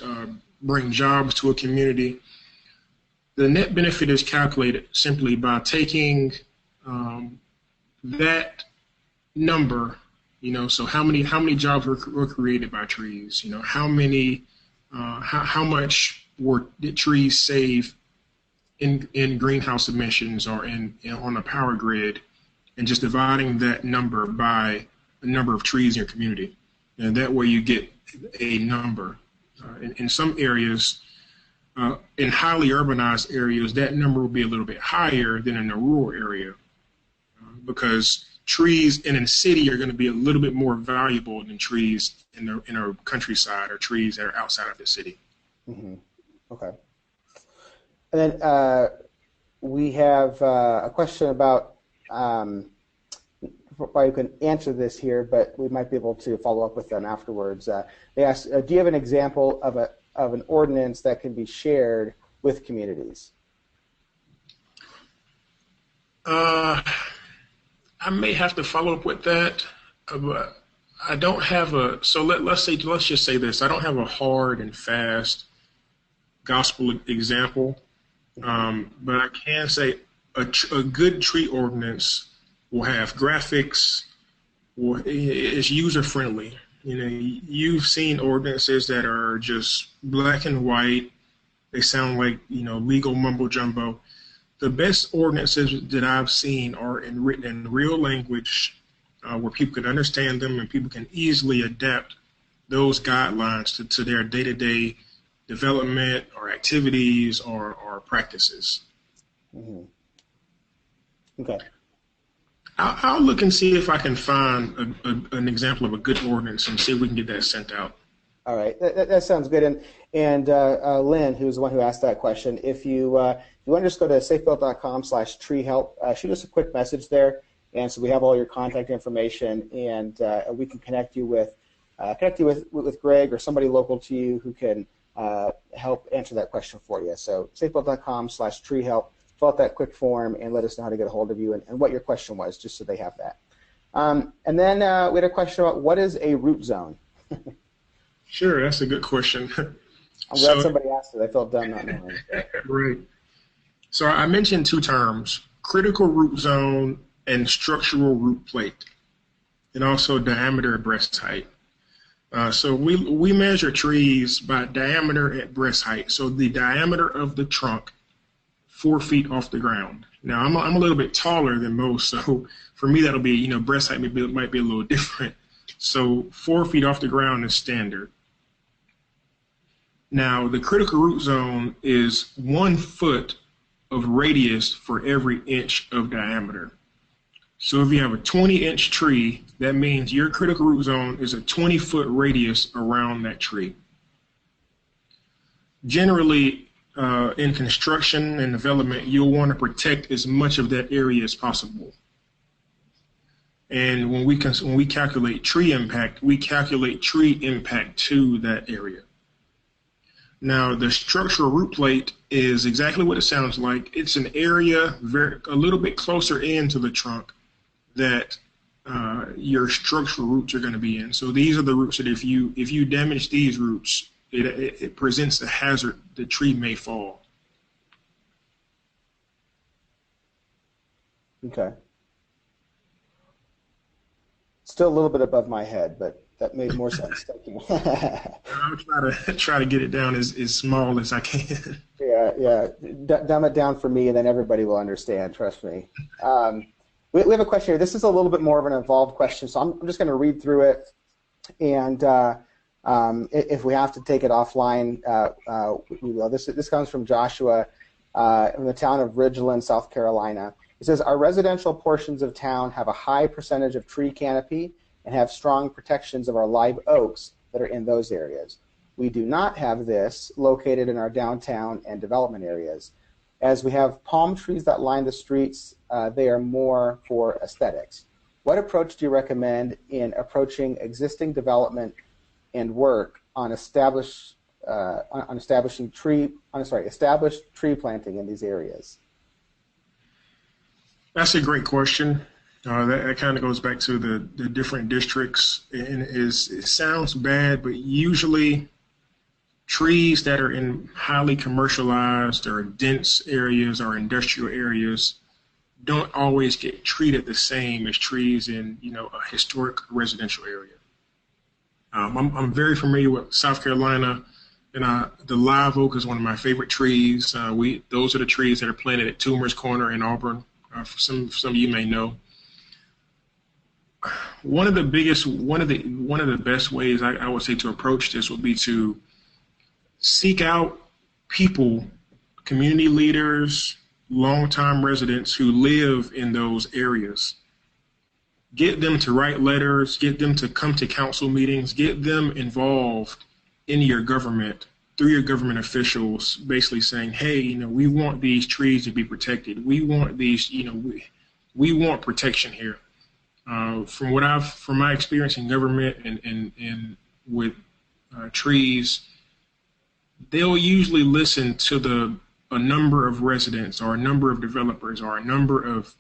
bring jobs to a community. The net benefit is calculated simply by taking that number, so how many jobs were created by trees, how much did trees save in greenhouse emissions or on a power grid, and just dividing that number by the number of trees in your community. And that way you get a number. In some areas, in highly urbanized areas, that number will be a little bit higher than in a rural area because trees in a city are going to be a little bit more valuable than trees in a countryside or trees that are outside of the city. Mm-hmm. Okay. And then we have a question about probably can answer this here, but we might be able to follow up with them afterwards. They asked, do you have an example of an ordinance that can be shared with communities? I may have to follow up with that, but I don't have let's just say this. I don't have a hard and fast gospel example, but I can say a good tree ordinance will have graphics, or it's user friendly. You've seen ordinances that are just black and white, They sound like, legal mumbo jumbo. The best ordinances that I've seen are written in real language where people can understand them and people can easily adapt those guidelines to their day-to-day development or activities or practices. Mm-hmm. Okay. I'll look and see if I can find an example of a good ordinance and see if we can get that sent out. All right, that sounds good. And Lynn, who's the one who asked that question, if you want to just go to safebuilt.com/treehelp, shoot us a quick message there, and so we have all your contact information, and we can connect you with Greg or somebody local to you who can help answer that question for you. So safebuilt.com/treehelp, fill out that quick form, and let us know how to get a hold of you and what your question was, just so they have that. And then we had a question about what is a root zone. Sure, that's a good question. I'm glad somebody asked it. I felt dumb not knowing. Right. So I mentioned two terms, critical root zone and structural root plate, and also diameter at breast height. So we measure trees by diameter at breast height. So the diameter of the trunk, 4 feet off the ground. Now I'm a little bit taller than most, so for me that'll be, breast height might be a little different. So 4 feet off the ground is standard. Now, the critical root zone is 1 foot of radius for every inch of diameter. So if you have a 20-inch tree, that means your critical root zone is a 20-foot radius around that tree. Generally, in construction and development, you'll want to protect as much of that area as possible. And when we calculate tree impact, we calculate tree impact to that area. Now, the structural root plate is exactly what it sounds like. It's an area a little bit closer into the trunk that your structural roots are going to be in. So these are the roots that if you damage these roots, it presents a hazard. The tree may fall. Okay. Still a little bit above my head, but that made more sense. Thank you. I'll try to get it down as small as I can. Yeah. Dumb it down for me, and then everybody will understand. Trust me. We have a question here. This is a little bit more of an involved question, so I'm just going to read through it, and if we have to take it offline, we will. This comes from Joshua from the town of Ridgeland, South Carolina. It says, our residential portions of town have a high percentage of tree canopy and have strong protections of our live oaks that are in those areas. We do not have this located in our downtown and development areas. As we have palm trees that line the streets, they are more for aesthetics. What approach do you recommend in approaching existing development and work on established tree planting in these areas? That's a great question. That kind of goes back to the different districts, and it sounds bad, but usually trees that are in highly commercialized or dense areas or industrial areas don't always get treated the same as trees in a historic residential area. I'm very familiar with South Carolina, and the live oak is one of my favorite trees. Those are the trees that are planted at Toomer's Corner in Auburn. For some of you may know. One of the best ways I would say to approach this would be to seek out people, community leaders, longtime residents who live in those areas. Get them to write letters, get them to come to council meetings, get them involved in your government through your government officials, basically saying, hey, we want these trees to be protected. We want these, we want protection here. From my experience in government and with trees, they'll usually listen to a number of residents or a number of developers or a number of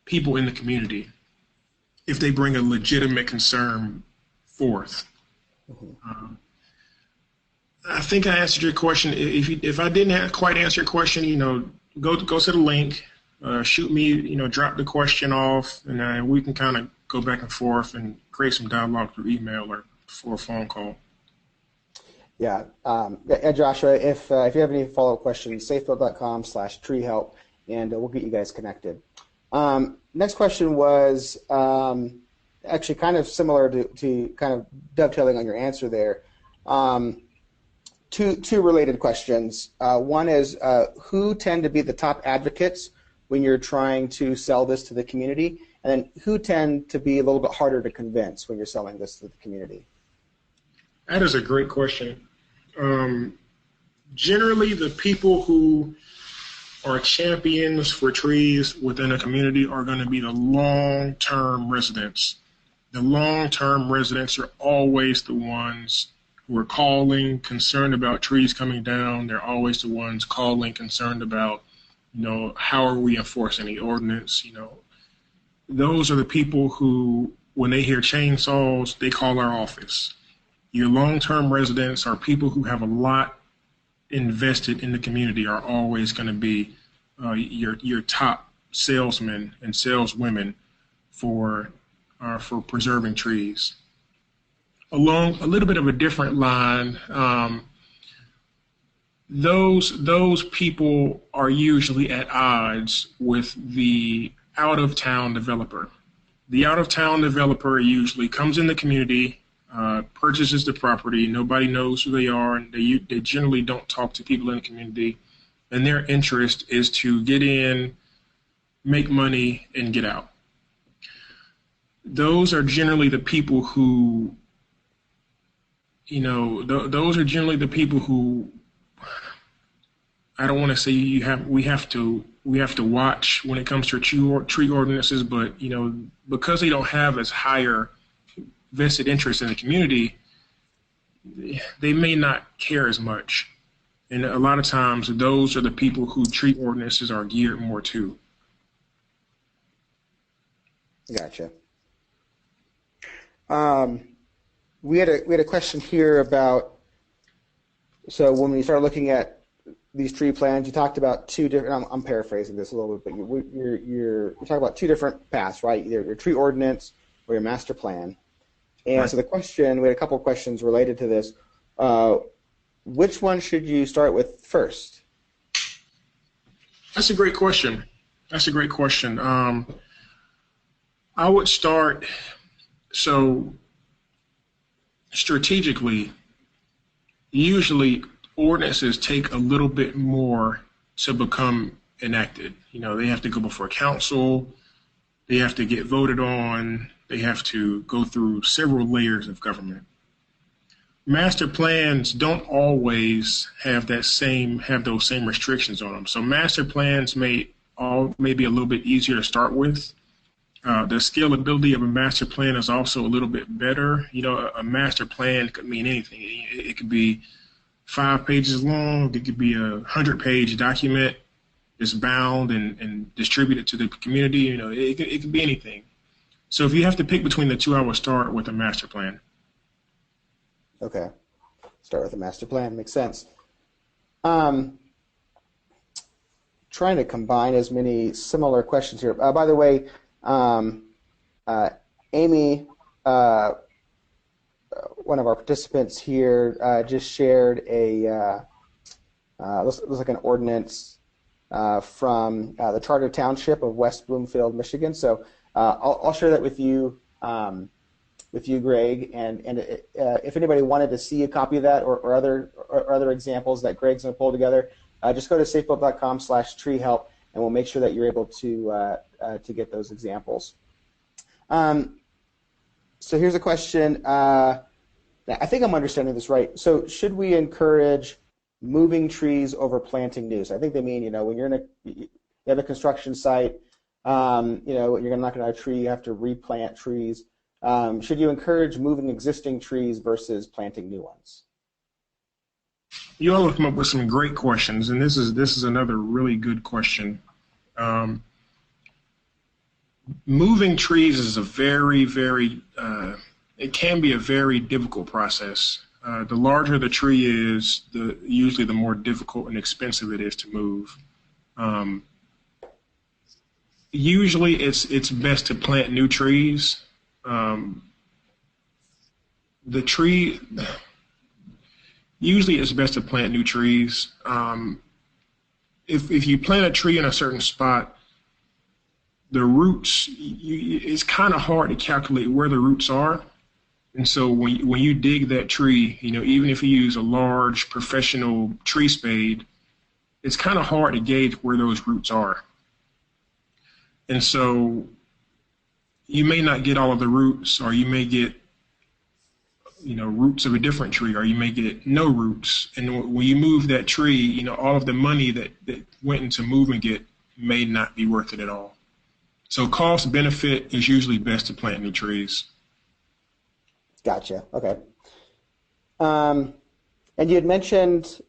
people in the community if they bring a legitimate concern forth. Mm-hmm. I think I answered your question. If I didn't quite answer your question, go to the link, shoot me, drop the question off, and we can kind of go back and forth and create some dialogue through email or for a phone call. Yeah. And Joshua, if you have any follow-up questions, safebuilt.com/treehelp, and we'll get you guys connected. Next question was actually kind of similar to kind of dovetailing on your answer there. Two related questions. One is who tend to be the top advocates when you're trying to sell this to the community, and then who tend to be a little bit harder to convince when you're selling this to the community? That is a great question. Generally, the people who are champions for trees within a community are going to be the long-term residents. The long-term residents are always the ones who are calling, concerned about trees coming down. They're always the ones calling, concerned about, how are we enforcing the ordinance? Those are the people who, when they hear chainsaws, they call our office. Your long-term residents are people who have a lot invested in the community, are always going to be your top salesmen and saleswomen for preserving trees. Along a little bit of a different line, those people are usually at odds with the out-of-town developer. The out-of-town developer usually comes in the community, purchases the property. Nobody knows who they are, and they generally don't talk to people in the community. And their interest is to get in, make money, and get out. Those are generally the people who, those are generally the people who, I don't want to say we have to watch when it comes to tree ordinances, but because they don't have as higher vested interest in the community, they may not care as much. And a lot of times, those are the people who tree ordinances are geared more to. Gotcha. We had a question here about, so when we started looking at these tree plans, you talked about two different, I'm paraphrasing this a little bit, but you're talking about two different paths, right? Either your tree ordinance or your master plan. And right. So the question, we had a couple of questions related to this. Which one should you start with first? That's a great question. I would start, so strategically, usually ordinances take a little bit more to become enacted. They have to go before council, they have to get voted on, they have to go through several layers of government. Master plans don't always have those same restrictions on them. So master plans may be a little bit easier to start with. The scalability of a master plan is also a little bit better. A master plan could mean anything. It could be 5 pages long. It could be a 100-page document that's bound and distributed to the community. It could be anything. So if you have to pick between the two, I would start with a master plan. Okay. Start with a master plan. Makes sense. Trying to combine as many similar questions here. By the way, Amy, one of our participants here, just shared looks like an ordinance from the Charter Township of West Bloomfield, Michigan. So I'll share that with you, Greg. And if anybody wanted to see a copy of that or other examples that Greg's going to pull together, just go to safebuilt.com/treehelp, and we'll make sure that you're able to get those examples. So here's a question. I think I'm understanding this right. So should we encourage moving trees over planting new? So I think they mean, when you have a construction site, you're going to knock down a tree, you have to replant trees. Should you encourage moving existing trees versus planting new ones? You all have come up with some great questions, and this is another really good question. Moving trees is a very, very, it can be a very difficult process. The larger the tree is, usually the more difficult and expensive it is to move. Usually it's best to plant new trees. usually it's best to plant new trees. If you plant a tree in a certain spot, the roots, it's kind of hard to calculate where the roots are. And so when you dig that tree, even if you use a large professional tree spade, it's kind of hard to gauge where those roots are. And so you may not get all of the roots, or you may get, roots of a different tree, or you may get no roots. And when you move that tree, all of the money that went into moving it may not be worth it at all. So cost benefit is usually best to plant new trees. Gotcha. Okay. And you had mentioned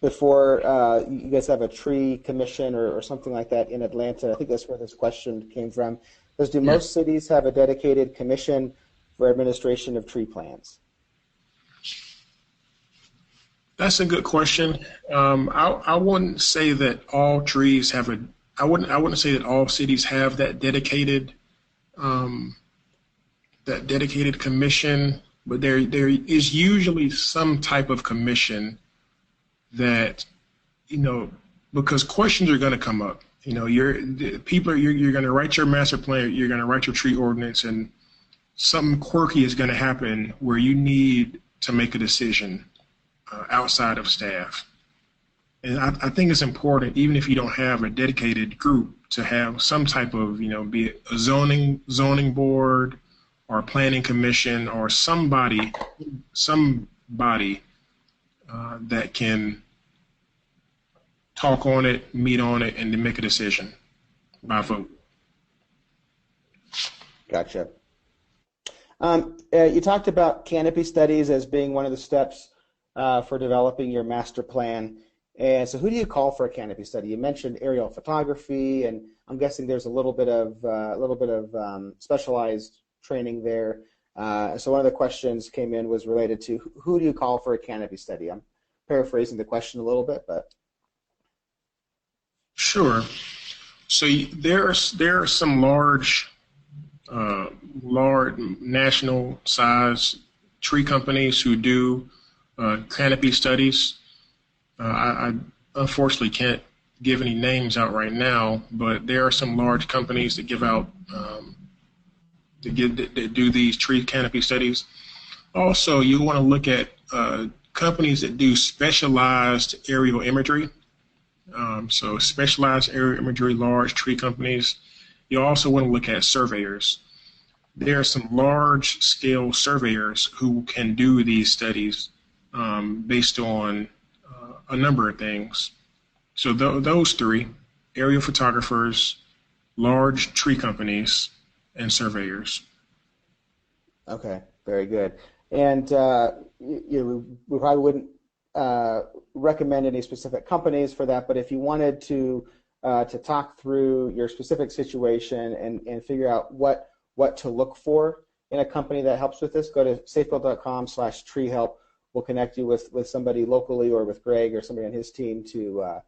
before you guys have a tree commission or something like that in Atlanta. I think that's where this question came from. Do most cities have a dedicated commission for administration of tree plans? That's a good question. I wouldn't say that all trees have I wouldn't say that all cities have that dedicated commission, but there is usually some type of commission that, because questions are going to come up. You're going to write your master plan, you're going to write your tree ordinance, and something quirky is going to happen where you need to make a decision outside of staff. And I think it's important, even if you don't have a dedicated group, to have some type of, be it a zoning board or a planning commission or somebody that can talk on it, meet on it, and then make a decision by vote. Gotcha. You talked about canopy studies as being one of the steps for developing your master plan. And so who do you call for a canopy study? You mentioned aerial photography, and I'm guessing there's a little bit of specialized training there. So one of the questions came in was related to who do you call for a canopy study? I'm paraphrasing the question a little bit, but. Sure. So there are some large national size tree companies who do canopy studies. I unfortunately can't give any names out right now, but there are some large companies that give out that do these tree canopy studies. Also, you want to look at companies that do specialized aerial imagery. So specialized aerial imagery, large tree companies. You also want to look at surveyors. There are some large-scale surveyors who can do these studies based on a number of things. So those three: aerial photographers, large tree companies, and surveyors. Okay, very good. And we probably wouldn't recommend any specific companies for that, but if you wanted to talk through your specific situation and figure out what to look for in a company that helps with this, go to safebuilt.com/treehelp. We'll connect you with somebody locally or with Greg or somebody on his team to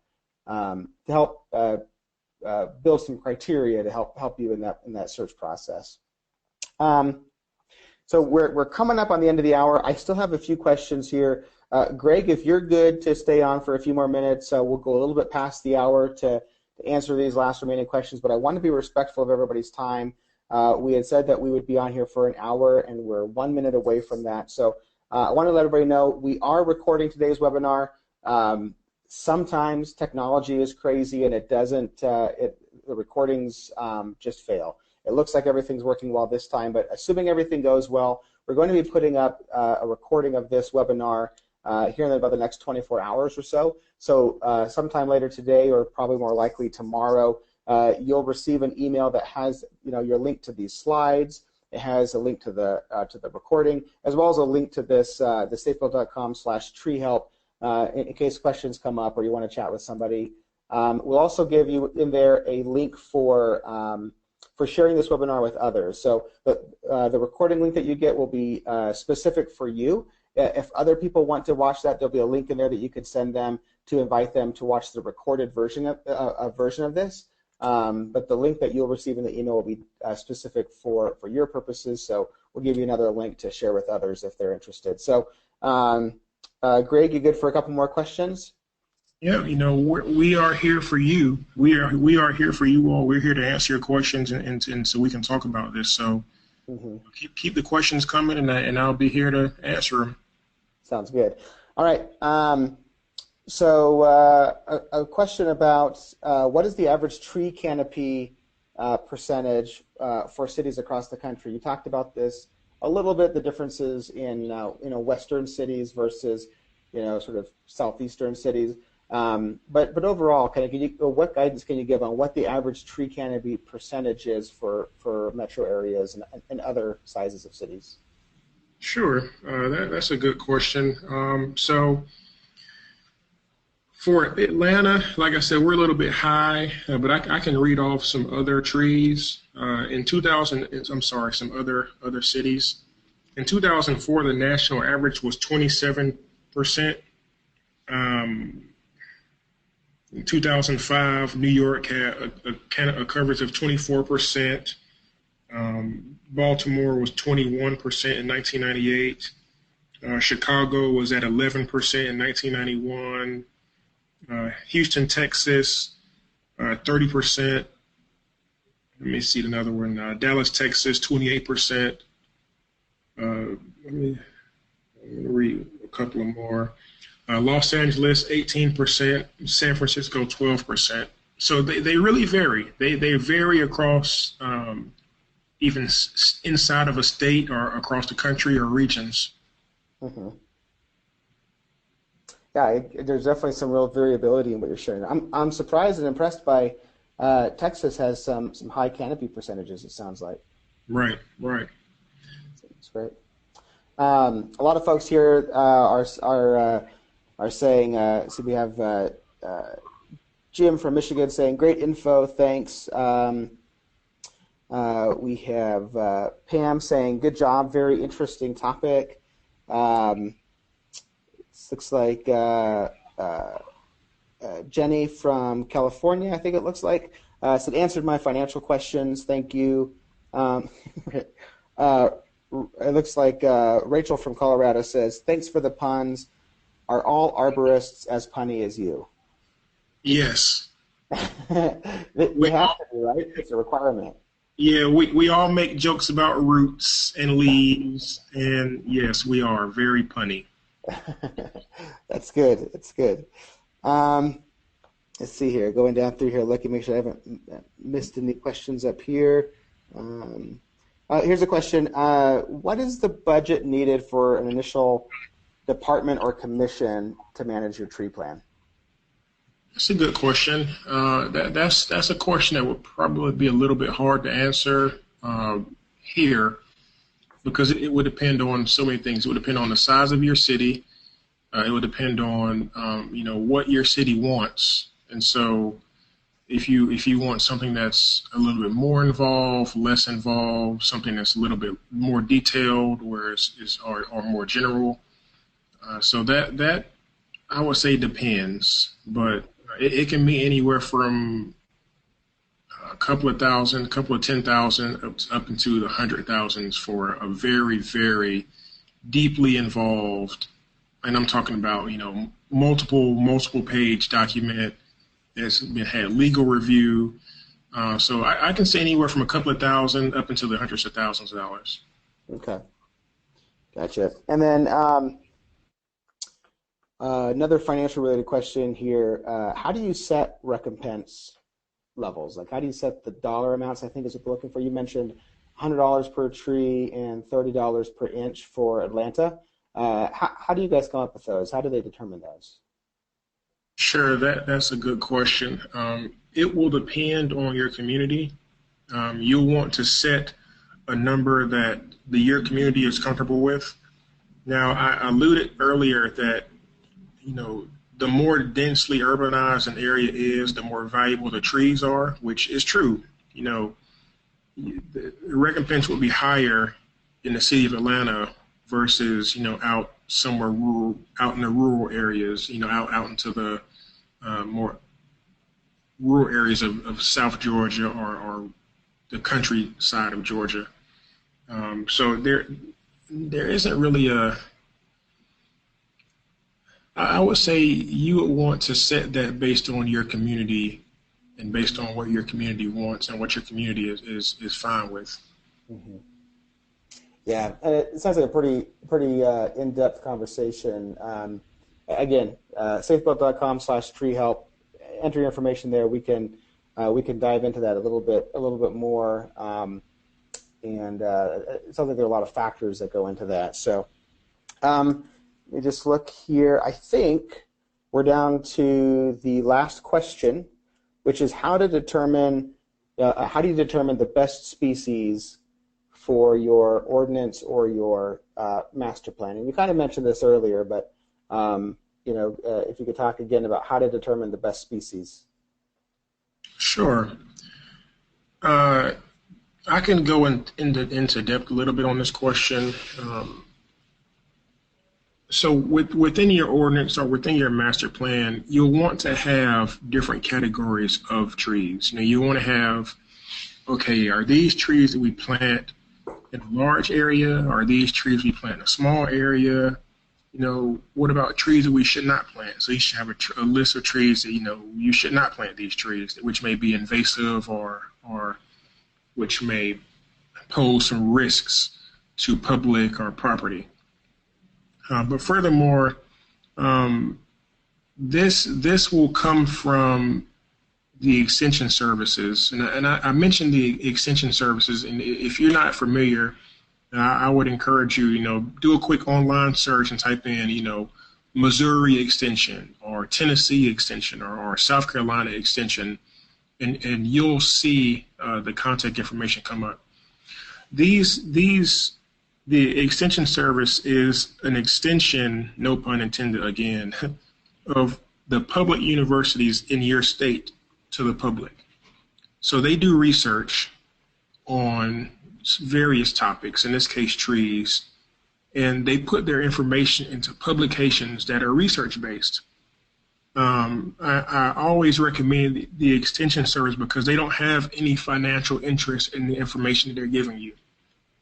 help build some criteria to help you in that search process. So we're coming up on the end of the hour. I still have a few questions here. Greg, if you're good to stay on for a few more minutes, we'll go a little bit past the hour to answer these last remaining questions, but I want to be respectful of everybody's time. We had said that we would be on here for an hour, and we're 1 minute away from that. So I want to let everybody know we are recording today's webinar. Sometimes technology is crazy and it doesn't, the recordings just fail. It looks like everything's working well this time, but assuming everything goes well, we're going to be putting up a recording of this webinar here in about the next 24 hours or so. So sometime later today, or probably more likely tomorrow, you'll receive an email that has your link to these slides. It has a link to the recording, as well as a link to this the safebuilt.com/treehelp in case questions come up or you want to chat with somebody. We'll also give you in there a link for sharing this webinar with others. So the recording link that you get will be specific for you. If other people want to watch that, there'll be a link in there that you could send them to invite them to watch the recorded version of this. But the link that you'll receive in the email will be specific for your purposes. So we'll give you another link to share with others if they're interested. So, Greg, you good for a couple more questions? Yeah, we are here for you. We are here for you all. We're here to answer your questions, and so we can talk about this. So keep the questions coming, and I'll be here to answer them. Sounds good. All right. So a question about what is the average tree canopy percentage for cities across the country? You talked about this a little bit, the differences in western cities versus sort of southeastern cities. But overall, what guidance can you give on what the average tree canopy percentage is for metro areas and other sizes of cities? Sure, that's a good question. So for Atlanta, like I said, we're a little bit high, but I can read off some other trees. Some other cities. In 2004, the national average was 27%. In 2005, New York had a coverage of 24%. Baltimore was 21% in 1998. Chicago was at 11% in 1991. Houston, Texas, 30%. Let me see another one. Dallas, Texas, 28%. Let me read a couple of more. Los Angeles, 18%. San Francisco, 12%. So they really vary. They vary across even inside of a state or across the country or regions. Mm-hmm. Yeah, there's definitely some real variability in what you're sharing. I'm surprised and impressed by Texas has some high canopy percentages. It sounds like. Right. That's great. A lot of folks here are saying. So we have Jim from Michigan saying, "Great info, thanks." We have Pam saying, "Good job, very interesting topic." Looks like Jenny from California, I think it looks like, said, "Answered my financial questions, thank you." It looks like Rachel from Colorado says, "Thanks for the puns. Are all arborists as punny as you?" Yes. we have to be, right? It's a requirement. Yeah, we all make jokes about roots and leaves, and yes, we are very punny. That's good. That's good. Let's see here. Going down through here, looking, make sure I haven't missed any questions up here. Here's a question. What is the budget needed for an initial department or commission to manage your tree plan? That's a good question. That's a question that would probably be a little bit hard to answer here, because it would depend on so many things. It would depend on the size of your city. It would depend on what your city wants. And so if you want something that's a little bit more involved, less involved, something that's a little bit more detailed, or more general. So that I would say depends, but it can be anywhere from a couple of thousand, a couple of 10,000 up into the 100,000s for a very, very deeply involved, and I'm talking about, multiple page document that's had legal review. So I can say anywhere from a couple of thousand up into the hundreds of thousands of dollars. Okay. Gotcha. And then another financial related question here. How do you set recompense levels? Like, how do you set the dollar amounts, I think is what we're looking for? You mentioned $100 per tree and $30 per inch for Atlanta. How do you guys come up with those? How do they determine those? Sure, that's a good question. It will depend on your community. You'll want to set a number that your community is comfortable with. Now, I alluded earlier that the more densely urbanized an area is, the more valuable the trees are, which is true. The recompense will be higher in the city of Atlanta versus, out somewhere rural, out in the rural areas, out into the more rural areas of South Georgia or the countryside of Georgia. So there isn't really I would say you would want to set that based on your community and based on what your community wants and what your community is fine with. Mm-hmm. Yeah, and it sounds like a pretty in-depth conversation. Again, safebuilt.com/treehelp. Enter your information there. We can dive into that a little bit more. And it sounds like there are a lot of factors that go into that. So let me just look here. I think we're down to the last question, which is how do you determine the best species for your ordinance or your master plan? And you kind of mentioned this earlier, but if you could talk again about how to determine the best species. Sure. I can go into depth a little bit on this question. So within your ordinance or within your master plan, you'll want to have different categories of trees. You want to have, okay, are these trees that we plant in a large area? Are these trees we plant in a small area? What about trees that we should not plant? So you should have a list of trees that, you should not plant these trees, which may be invasive or which may pose some risks to public or property. But furthermore, this will come from the extension services. And I mentioned the extension services, and if you're not familiar, I would encourage you, do a quick online search and type in, Missouri extension or Tennessee extension or South Carolina extension, and you'll see the contact information come up. The extension service is an extension, no pun intended again, of the public universities in your state to the public. So they do research on various topics, in this case trees, and they put their information into publications that are research-based. I always recommend the extension service because they don't have any financial interest in the information that they're giving you.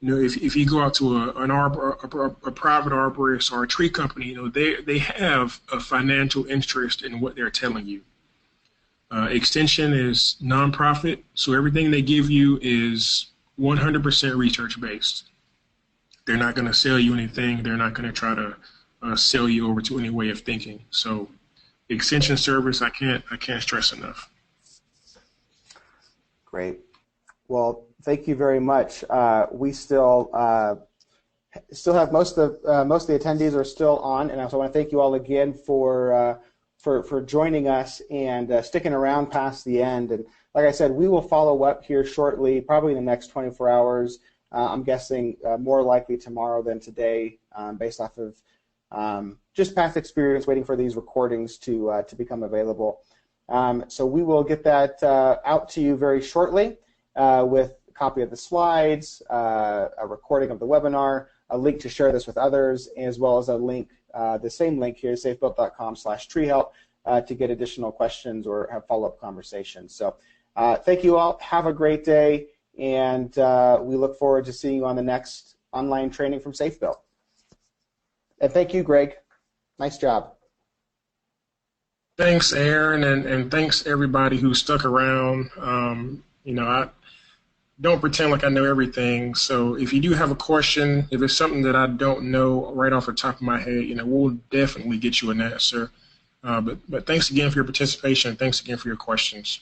If you go out to a private arborist or a tree company, they have a financial interest in what they're telling you. Extension is nonprofit, so everything they give you is 100% research-based. They're not going to sell you anything. They're not going to try to sell you over to any way of thinking. So, extension service, I can't stress enough. Great. Well, thank you very much. We still have most of the attendees are still on, and I also want to thank you all again for joining us and sticking around past the end. And like I said, we will follow up here shortly, probably in the next 24 hours. I'm guessing more likely tomorrow than today, based off of just past experience waiting for these recordings to become available. So we will get that out to you very shortly with a copy of the slides, a recording of the webinar, a link to share this with others, as well as a link, the same link here, safebuilt.com/treehelp, to get additional questions or have follow-up conversations. So thank you all. Have a great day, and we look forward to seeing you on the next online training from SAFEbuilt. And thank you, Greg. Nice job. Thanks, Aaron, and thanks everybody who stuck around. I don't pretend like I know everything, so if you do have a question, if it's something that I don't know right off the top of my head, we'll definitely get you an answer. But thanks again for your participation, and thanks again for your questions.